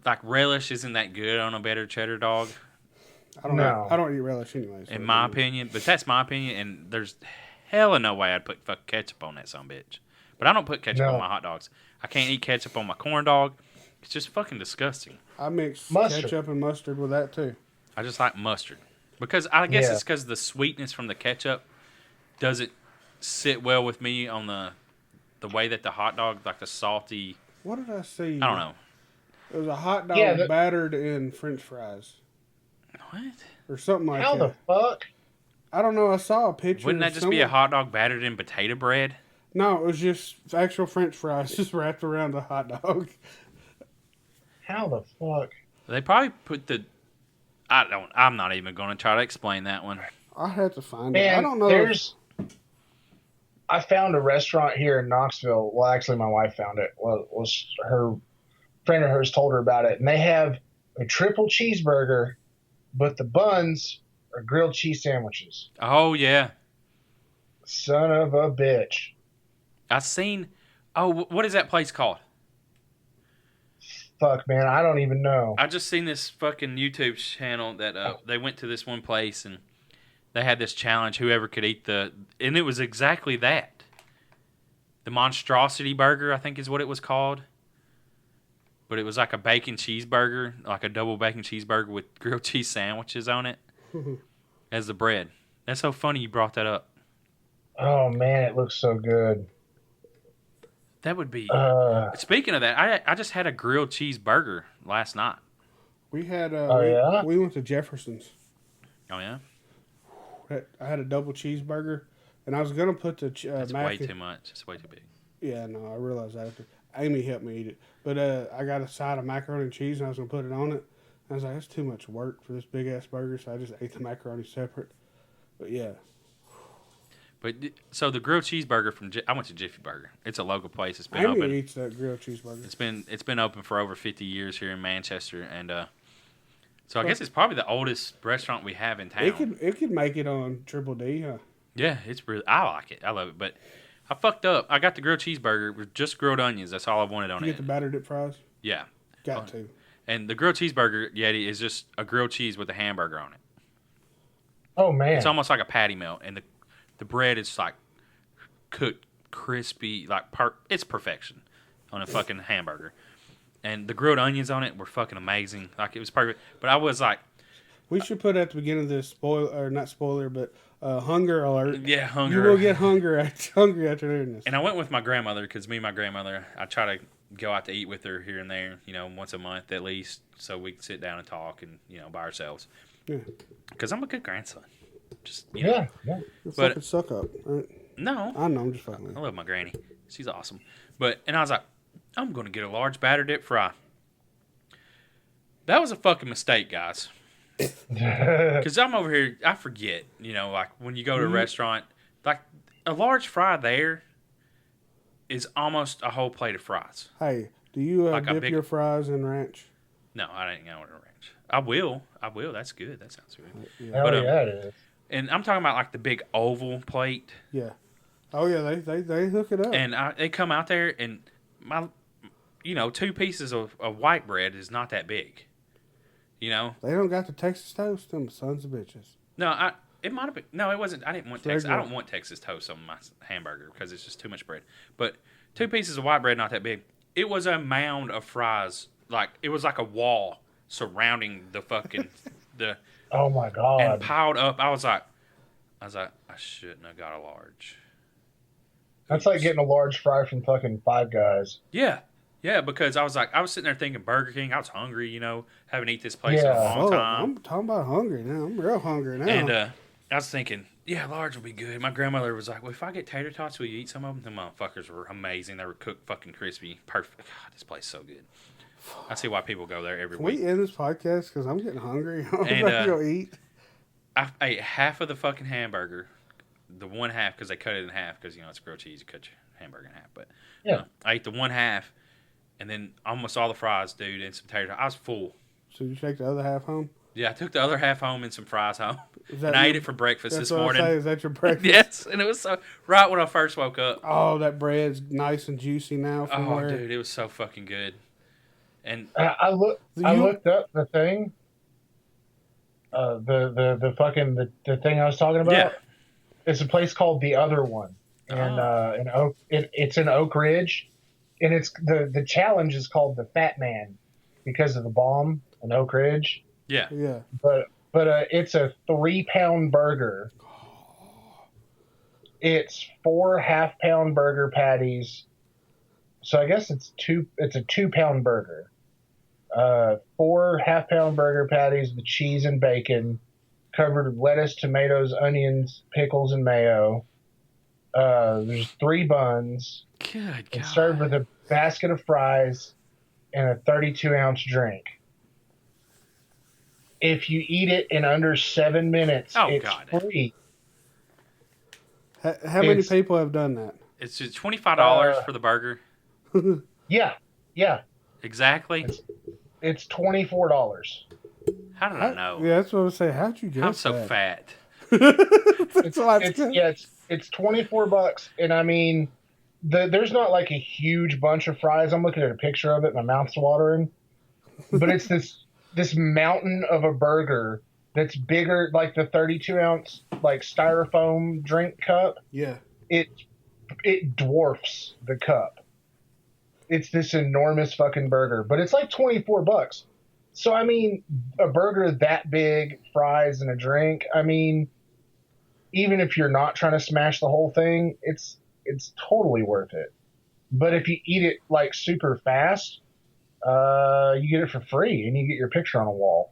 like relish isn't that good on a better cheddar dog. I don't eat relish anyways. In my opinion, but that's my opinion, and there's hella no way I'd put fuck ketchup on that son bitch. But I don't put ketchup on my hot dogs. I can't eat ketchup on my corn dog. It's just fucking disgusting. I mix Mustard. ketchup and mustard with that too. I just like mustard. Because I guess it's because the sweetness from the ketchup doesn't sit well with me on the way that the hot dog, like the salty. What did I see? I don't know. It was a hot dog battered in French fries. What? Or something like How that. the fuck? I don't know. I saw a picture. Wouldn't that just be a hot dog battered in potato bread? No, it was just actual French fries just wrapped around the hot dog. How the fuck? They probably put the. I'm not even going to try to explain that one. I had to find Man, it. I don't know. I found a restaurant here in Knoxville. Well, actually, my wife found it. Well, was her friend of hers told her about it, and they have a triple cheeseburger, but the buns are grilled cheese sandwiches. Oh yeah, Son of a bitch! I seen. Oh, what is that place called? Fuck, man, I don't even know. I just seen this fucking YouTube channel that they went to this one place and they had this challenge. Whoever could eat and it was exactly that. The monstrosity burger, I think, is what it was called. But it was like a bacon cheeseburger, like a double bacon cheeseburger with grilled cheese sandwiches on it as the bread. That's so funny you brought that up. Oh man, it looks so good. That would be. Speaking of that, I just had a grilled cheeseburger last night. We had. yeah? We went to Jefferson's. Oh yeah, I had a double cheeseburger, and I was gonna put the that's way too much. It's way too big. Yeah, no, I realized that after. Amy helped me eat it, but I got a side of macaroni and cheese, and I was gonna put it on it. I was like, that's too much work for this big ass burger, so I just ate the macaroni separate. But yeah. But so the grilled cheeseburger from I went to Jiffy Burger. It's a local place. It's been Amy open. eats that grilled cheeseburger. It's been open for over 50 years here in Manchester, and so I guess it's probably the oldest restaurant we have in town. It could make it on Triple D, huh? Yeah, it's really. I like it. I love it. But I fucked up. I got the grilled cheeseburger with just grilled onions. That's all I wanted on You it. get the batter dip fries? Yeah. Got to. And the grilled cheeseburger, Yeti, is just a grilled cheese with a hamburger on it. Oh man, It's almost like a patty melt, and the bread is like cooked, crispy, like it's perfection on a fucking hamburger. And the grilled onions on it were fucking amazing. Like, it was perfect. But I was like, We should put at the beginning of this not spoiler, but hunger alert. yeah, hunger. You will get hungry after doing this. And I went with my grandmother because me and my grandmother, I try to go out to eat with her here and there, once a month at least, so we can sit down and talk and, by ourselves. Yeah. Because I'm a good grandson. Just, yeah. You But- fucking suck up. Right? No. I know, I'm just fucking with I you. love my granny. She's awesome. And I was like, I'm going to get a large batter dip fry. That was a fucking mistake, guys. Because I'm over here, I forget, like when you go to a restaurant, like a large fry there is almost a whole plate of fries. Hey, do you Like a dip big- your fries in ranch? No, I didn't go to ranch. I will. That's good. That sounds good. Yeah. Hell But, yeah, it is. And I'm talking about like the big oval plate. Yeah. Oh yeah, they hook it up. And they come out there and my, 2 pieces of white bread is not that big. They don't got the Texas toast, them sons of bitches. No, It might have been. No, it wasn't. I didn't want It's Texas. I regular. don't want Texas toast on my hamburger because it's just too much bread. But 2 pieces of white bread, not that big. It was a mound of fries. Like it was like a wall surrounding the fucking the Oh my and god. piled up. I was like, I shouldn't have got a large. That's like getting a large fry from fucking Five Guys. Yeah. Yeah, because I was sitting there thinking Burger King. I was hungry, haven't eaten this place in a Yeah. long time. I'm talking about hungry now. I'm real hungry now. And I was thinking, yeah, large will be good. My grandmother was like, well, if I get tater tots, will you eat some of them? The motherfuckers were amazing. They were cooked fucking crispy. Perfect. God, this place is so good. I see why people go there every Can week. we end this podcast because I'm getting hungry? I'm And, about to go eat. I ate half of the fucking hamburger. The one half, because they cut it in half, because, it's grilled cheese. You cut your hamburger in half. But Yeah. I ate the one half, and then almost all the fries, dude, and some tater tots. I was full. So you take the other half home? Yeah, I took the other half home and some fries home. Is that And I your- ate it for breakfast That's this what morning. I say. Is that your breakfast? Yes, and it was so right when I first woke up. Oh, that bread's nice and juicy now. From Oh, where? dude, it was so fucking good. And I looked up the thing. The fucking the thing I was talking about. Yeah. It's a place called The Other One, and in Oak. It's in Oak Ridge, and it's the challenge is called the Fat Man because of the bomb in Oak Ridge. yeah, Yeah. But it's a 3-pound burger. It's 4 half-pound burger patties. So I guess it's a 2-pound burger. 4 half-pound burger patties with cheese and bacon, covered with lettuce, tomatoes, onions, pickles, and mayo. There's 3 buns. good It's God. served with a basket of fries and a 32-ounce drink. If you eat it in under 7 minutes, Oh, it's God. free. How many It's- people have done that? It's just $25 for the burger. Yeah, Exactly. it's $24. How did I know? Yeah, that's what I was saying. How'd you guess I'm so that? fat. That's why it's good. It's $24, and I mean, there's not like a huge bunch of fries. I'm looking at a picture of it, my mouth's watering, but it's this mountain of a burger that's bigger, like the 32-ounce like styrofoam drink cup. Yeah. It dwarfs the cup. It's this enormous fucking burger, but it's like $24. So I mean, a burger that big, fries and a drink. I mean, even if you're not trying to smash the whole thing, it's totally worth it. But if you eat it like super fast, you get it for free and you get your picture on a wall.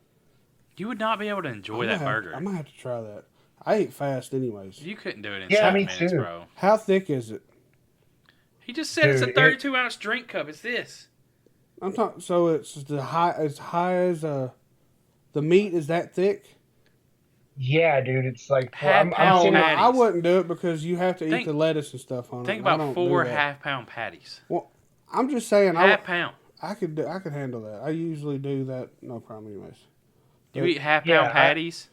You would not be able to enjoy that burger. I'm gonna have to try that. I eat fast anyways. You couldn't do it in Yeah, 7 me minutes, too. bro. How thick is it? He just said it's a Dude, 32-ounce drink cup. It's this. I'm talking. So it's as high as the meat is that thick. Yeah, dude, it's like Half I'm pound seeing- patties. I wouldn't do it because you have to eat Think- the lettuce and stuff on it. Think and I about don't 4 do that. half-pound patties. Well, I'm just saying. Half pound. I could handle that. I usually do that. No problem, anyways. You eat half-pound Yeah, patties?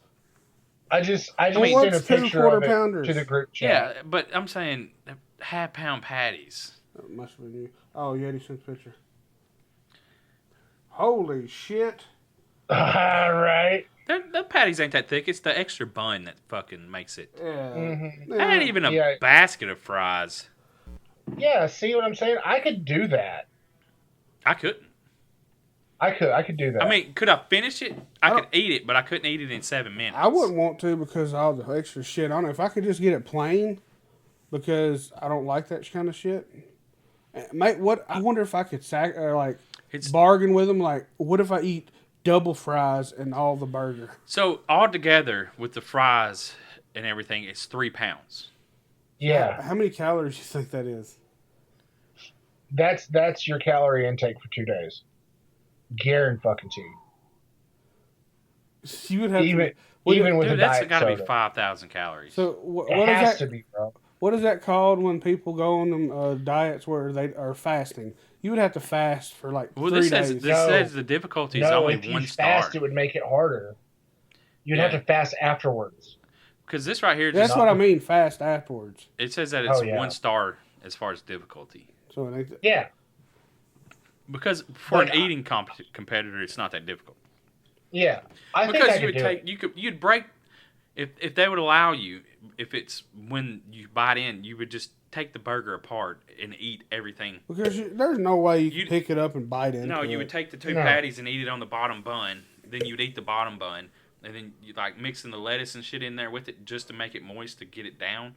I just mean, sent a what's 2 picture of quarter it pounders? to the group chat. Yeah, but I'm saying half-pound patties. That must have been you. Oh, Yeti sent a picture. Holy shit! All right. The patties ain't that thick. It's the extra bun that fucking makes it. Yeah. Mm-hmm. I ain't even a Yeah. basket of fries. Yeah, see what I'm saying? I could do that. I couldn't. I could do that. I mean, could I finish it? I I could eat it, but I couldn't eat it in 7 minutes. I wouldn't want to because of all the extra shit on it. If I could just get it plain, because I don't like that kind of shit. Mate, what I wonder if I could It's bargain with them. Like, what if I eat double fries and all the burger? so all together with the fries and everything, it's 3 pounds. yeah, How many calories do you think that is? that's your calorie intake for 2 days. Guaranteed. You would have Even to. What even with Dude, a that's diet got to be soda. 5,000 calories. So what It is has that? to be, bro. What is that called when people go on them diets where they are fasting? You would have to fast for like Well, 3 this days. says No. the difficulty is No, only if you 1 star. fast, it would make it harder. You'd have Yeah. to fast afterwards. Because this right here, That's just, what I mean. Fast afterwards. it says that it's Oh, yeah. 1 star as far as difficulty. So it ain't. Yeah, Because for But an eating competitor, it's not that difficult. yeah. I think Because I you could would do take it. you'd break if they would allow you, if it's when you bite in, you would just take the burger apart and eat everything. Because there's no way you You'd- can pick it up and bite into No, it. you would take the two No. patties and eat it on the bottom bun. Then you'd eat the bottom bun, and then you like mixing the lettuce and shit in there with it just to make it moist to get it down.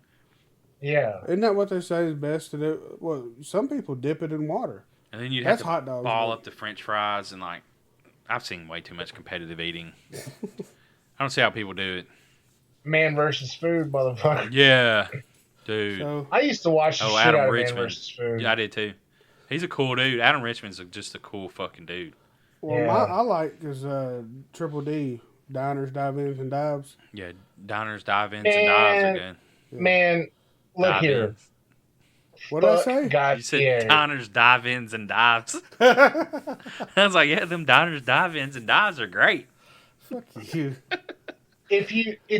Yeah. Isn't that what they say is best to do? Well, some people dip it in water. And then you'd That's have to hot dogs, ball but- up the French fries and like. I've seen way too much competitive eating. I don't see how people do it. Man versus food, motherfucker. Yeah, dude. So I used to watch the shit Adam out of Richmond. Man versus Food. Yeah, I did too. He's a cool dude. Adam Richmond's just a cool fucking dude. well, Yeah. I like is Triple D diners, dive-ins, and dives. Yeah, diners, dive-ins, and dives are good. Man, look here. Dive-ins. What did I Fuck say? God, You said yeah. diners, dive-ins, and dives. I was like, yeah, them diners, dive-ins, and dives are great. Fuck you. If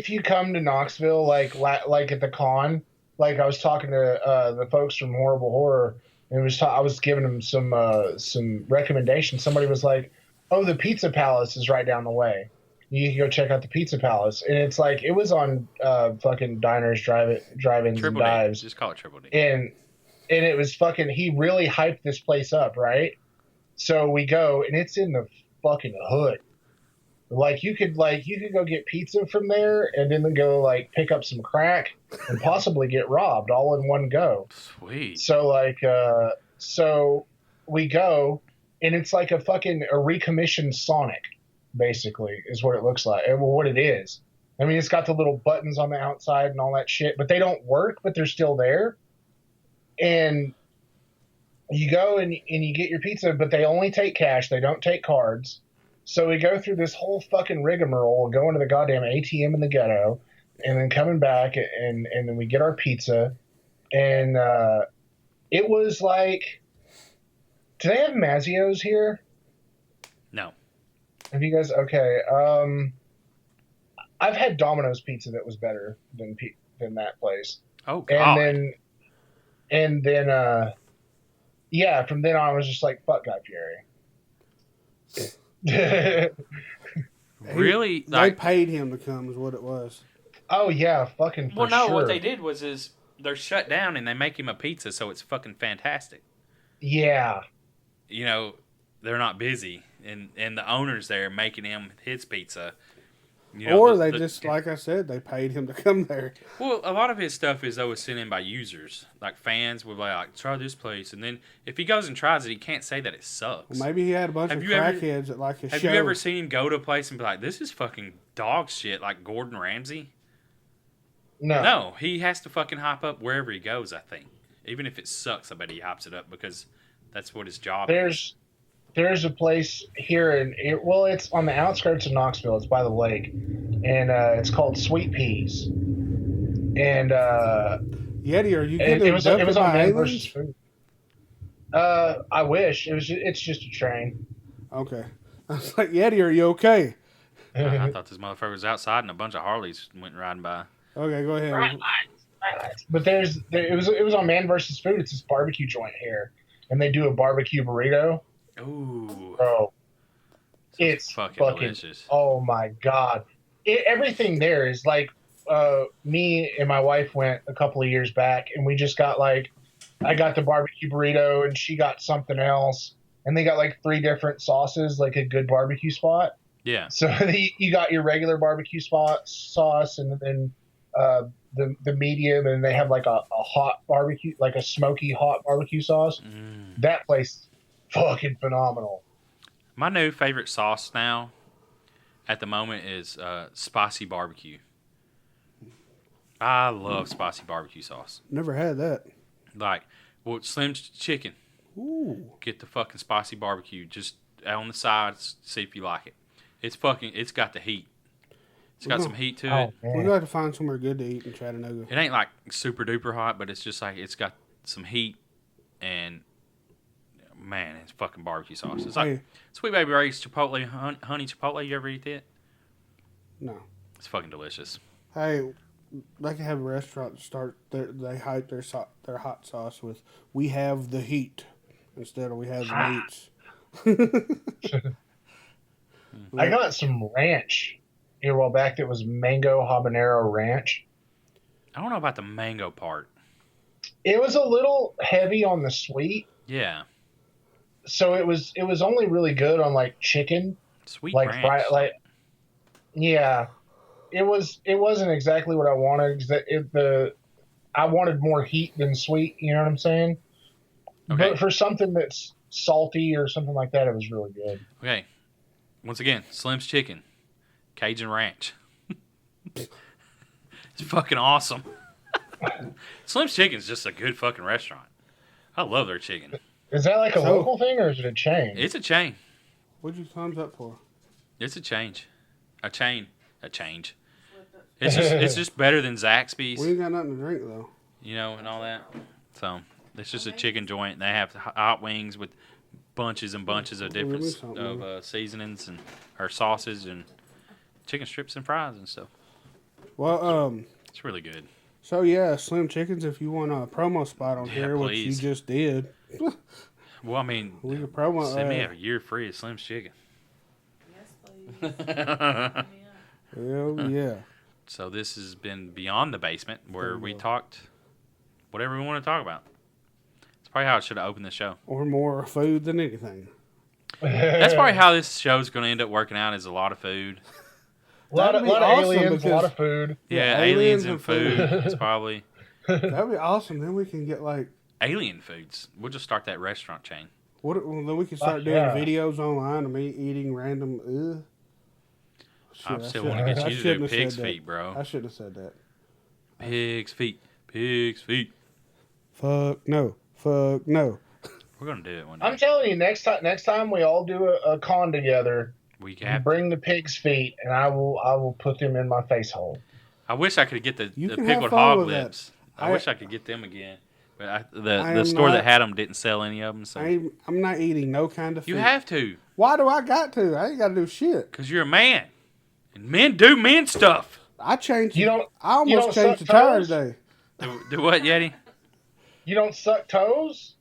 you come to Knoxville, like at the con, like I was talking to the folks from Horrible Horror, and I was giving them some recommendations. Somebody was like, "Oh, the Pizza Palace is right down the way. You can go check out the Pizza Palace." And it's like it was on fucking diners, drive-ins, and Triple D. dives, Just call it Triple D. and it was fucking. He really hyped this place up, right? So we go, and it's in the fucking hood. Like you could go get pizza from there, and then go like pick up some crack and possibly get robbed all in one go. Sweet. So we go, and it's like a recommissioned Sonic, basically, is what it looks like. Well, what it is. I mean, it's got the little buttons on the outside and all that shit, but they don't work, but they're still there. And you go and you get your pizza, but they only take cash. They don't take cards. So we go through this whole fucking rigmarole, going to the goddamn ATM in the ghetto, and then coming back, and then we get our pizza. And it was like, do they have Mazio's here? No. Have you guys? Okay. I've had Domino's pizza that was better than that place. Oh, God. And then, yeah, from then on, I was just like, fuck Guy Fieri. Really? They Like, paid him to come, is what it was. Oh, yeah, fucking for well, no, sure. what they did is they're shut down and they make him a pizza, so it's fucking fantastic. Yeah. You know, they're not busy, and the owner's there making him his pizza. You know, Or they just, like I said, they paid him to come there. Well, a lot of his stuff is always sent in by users. Like fans would be like, try this place. And then if he goes and tries it, he can't say that it sucks. Well, maybe he had a bunch Have of you ever- crackheads at like his Have show. you ever seen him go to a place and be like, this is fucking dog shit, like Gordon Ramsay? No. No, he has to fucking hype up wherever he goes, I think. Even if it sucks, I bet he hypes it up because that's what his job is. There's a place here it's on the outskirts of Knoxville. It's by the lake, and it's called Sweet Peas. And Yeti, are you it getting was abducted on by Man versus aliens? Food. I wish it's just a train. Okay. I was like, Yeti, are you okay? I thought this motherfucker was outside and a bunch of Harleys went riding by. Okay, go ahead. But it was on Man versus Food. It's this barbecue joint here, and they do a barbecue burrito. Ooh. Bro, it's fucking delicious. Oh my god! Everything there is like, me and my wife went a couple of years back, and we just got like, I got the barbecue burrito, and she got something else, and they got like 3 different sauces, like a good barbecue spot. Yeah. So you got your regular barbecue sauce, and then the medium, and they have like a hot barbecue, like a smoky hot barbecue sauce. That place, fucking phenomenal. My new favorite sauce now, at the moment, is spicy barbecue. I love spicy barbecue sauce. Never had that. Like, well, Slim's Chicken. Ooh. Get the fucking spicy barbecue. Just on the sides, see if you like it. It's got the heat. It's got some heat to it. We're going to have to find somewhere good to eat in Chattanooga. It ain't like super duper hot, but it's just like it's got some heat and man, it's fucking barbecue sauce. It's like Hey. Sweet Baby Ray's Chipotle, honey Chipotle. You ever eat that? No. It's fucking delicious. Hey, they can have a restaurant start. They hype their hot sauce with "We have the heat" instead of "We have the meats." I got some ranch here a while back that was mango habanero ranch. I don't know about the mango part. It was a little heavy on the sweet, Yeah. so it was only really good on like chicken, Sweet like ranch. fried, like yeah. It wasn't exactly what I wanted. 'Cause I wanted more heat than sweet. You know what I'm saying? Okay. But for something that's salty or something like that, it was really good. Okay. Once again, Slim's Chicken. Cajun Ranch. It's fucking awesome. Slim's Chicken's just a good fucking restaurant. I love their chicken. Is that like a So- local thing or is it a chain? It's a chain. What'd you thumbs up for? It's a change. A chain. A change. It's just better than Zaxby's, We ain't got nothing to drink though. you know, and all that. So it's just a chicken joint. They have hot wings with bunches and bunches of Give me different something. seasonings and or sauces and chicken strips and fries and stuff. Well, It's really good. so yeah, Slim Chickens. If you want a promo spot on Yeah, here, which you please. just did, Well, I mean, we could promo. send me a year free of Slim's Chicken. Yes, please. Yeah. Hell yeah. So this has been Beyond the Basement, where we Bingo. talked whatever we want to talk about. It's probably how I should have opened the show. Or more food than anything. That's probably how this show's going to end up working out, is a lot of food. a lot of That'd be aliens, awesome a lot because- of food. Yeah, Yeah, aliens aliens and and food. food. It's probably That'd be awesome. Then we can get like alien foods. We'll just start that restaurant chain. what? Well, then we can start Fuck doing yeah. videos online of me eating random. Shit, I still want to get I you to shouldn't do have said pig's that. feet, bro. I shouldn't have said that. Pig's feet. Pig's feet. Fuck no. Fuck no. We're going to do it one day. I'm telling you, next time we all do a con together, We you have. bring the pig's feet, and I will put them in my face hole. I wish I could get the You can have pickled fun hog with that. lips. I wish I could get them again. But I the am store that not- had them didn't sell any of them. So I'm not eating no kind of food. you have to, Why do I got to? I ain't got to do shit. because you're a man. And men do men stuff. I changed. You don't- I you almost don't changed the suck tire toes? today. Do what, Yeti? You don't suck toes?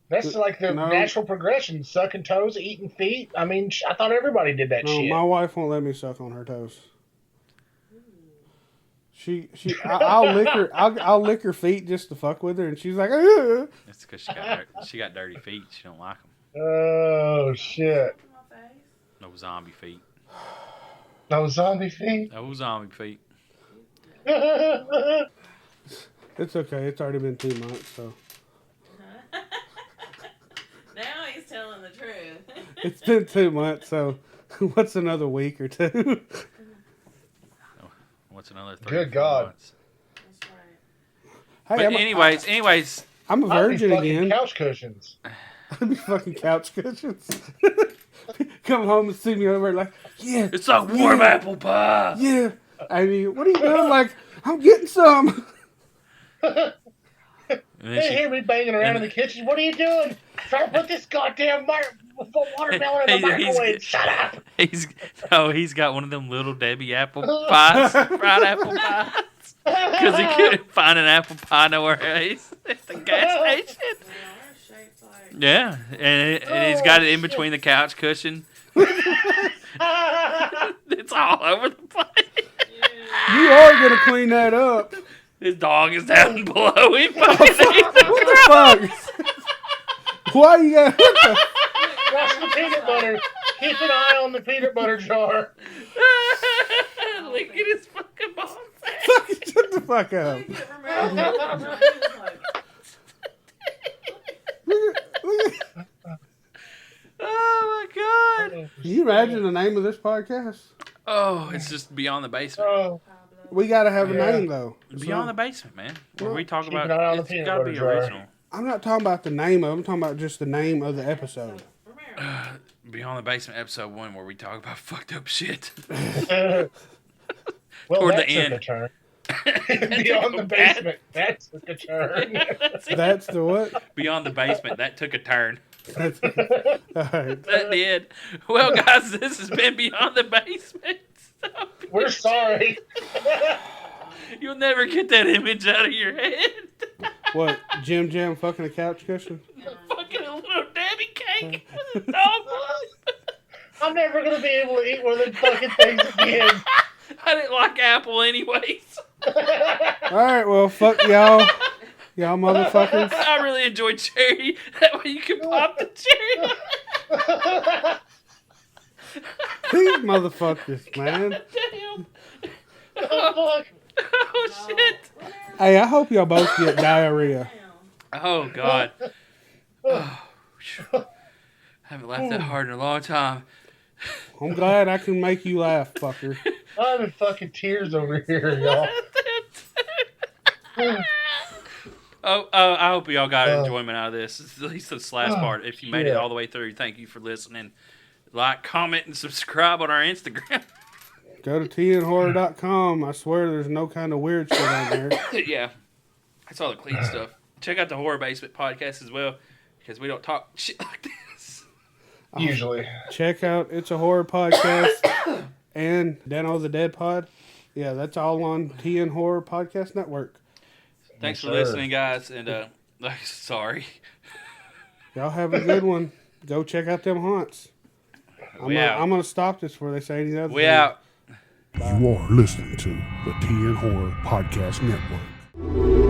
That's like the No. natural progression: sucking toes, eating feet. I mean, I thought everybody did that No, shit. my wife won't let me suck on her toes. I'll lick her. I'll lick her feet just to fuck with her, and she's like, "Ugh." It's because she got dirty feet. She don't like them. Oh shit! My face. No zombie feet. No zombie feet. No zombie feet. It's okay. It's already been 2 months, so Now he's telling the truth. it's been 2 months. So what's another week or two? What's another 3 Good or 4 God. months? That's right. Hey, But I'm, anyways, I'm a I'd be virgin fucking again. couch cushions. I'd be fucking couch cushions. Come home and see me over like, yeah, it's a warm Yeah. apple pie. yeah. I mean, what are you doing? Like, I'm getting some. And then They she, hear me banging around in the kitchen. What are you doing? Trying to put this goddamn watermelon in the Hey, he's- microwave. Shut up. he's got one of them little Debbie apple pies, fried apple pies, because he couldn't find an apple pie nowhere else at the gas station. They are shaped like. Yeah, and he's got it in between the couch cushion. It's all over the place. Yeah. You are gonna clean that up. His dog is down below him. Fucking eating the What the fuck? Why you got? Watch the peanut butter. Keep an eye on the peanut butter jar. Look at his fucking balls. Shut the fuck up. Look at Romero. He was like, Look at- Oh my god. Can you imagine the name of this podcast? Oh, it's just Beyond the Basement. Oh, Pablo. We gotta have a Yeah. name though. Beyond the Basement, man. Where we talk Keep about an eye on the it's peanut gotta butter be jar. original. I'm not talking about the name of it. I'm talking about just the name of the episode. Romero. Beyond the Basement episode 1 where we talk about fucked up shit. well, Toward that the took end. a turn. That Beyond took the a bad- basement. That took a turn. That's the what? Beyond the Basement, that took a turn. That's, all right. That did. Well, guys, this has been Beyond the Basement. Stop it. We're sorry. You'll never get that image out of your head. What? JimJam fucking a couch cushion? Fucking a little Debbie cake with a dog. I'm I'm never gonna be able to eat one of them fucking things again. I didn't like apple anyways. All right, well, fuck y'all. Y'all motherfuckers. I really enjoyed cherry. That way you can pop the cherry. These motherfuckers, man. Damn. Oh, fuck. Oh, shit. Hey, I hope y'all both get diarrhea. Oh, God. Oh, I haven't laughed that hard in a long time. I'm glad I can make you laugh, fucker. I'm in fucking tears over here, y'all. I hope y'all got enjoyment out of this. At least this last part. If you made it yeah. all the way through, thank you for listening. Like, comment, and subscribe on our Instagram. Go to tnhorror.com. I swear there's no kind of weird shit on there. Yeah. That's all the clean stuff. Check out the Horror Basement podcast as well, because we don't talk shit like this. Usually. Check out It's a Horror Podcast and Dano the Dead Pod. Yeah, that's all on TN Horror Podcast Network. Thanks for sir. listening, guys, and sorry. Y'all have a good one. Go check out them haunts. I'm out. gonna stop this before they say any other We thing. out. You are listening to the TN Horror Podcast Network.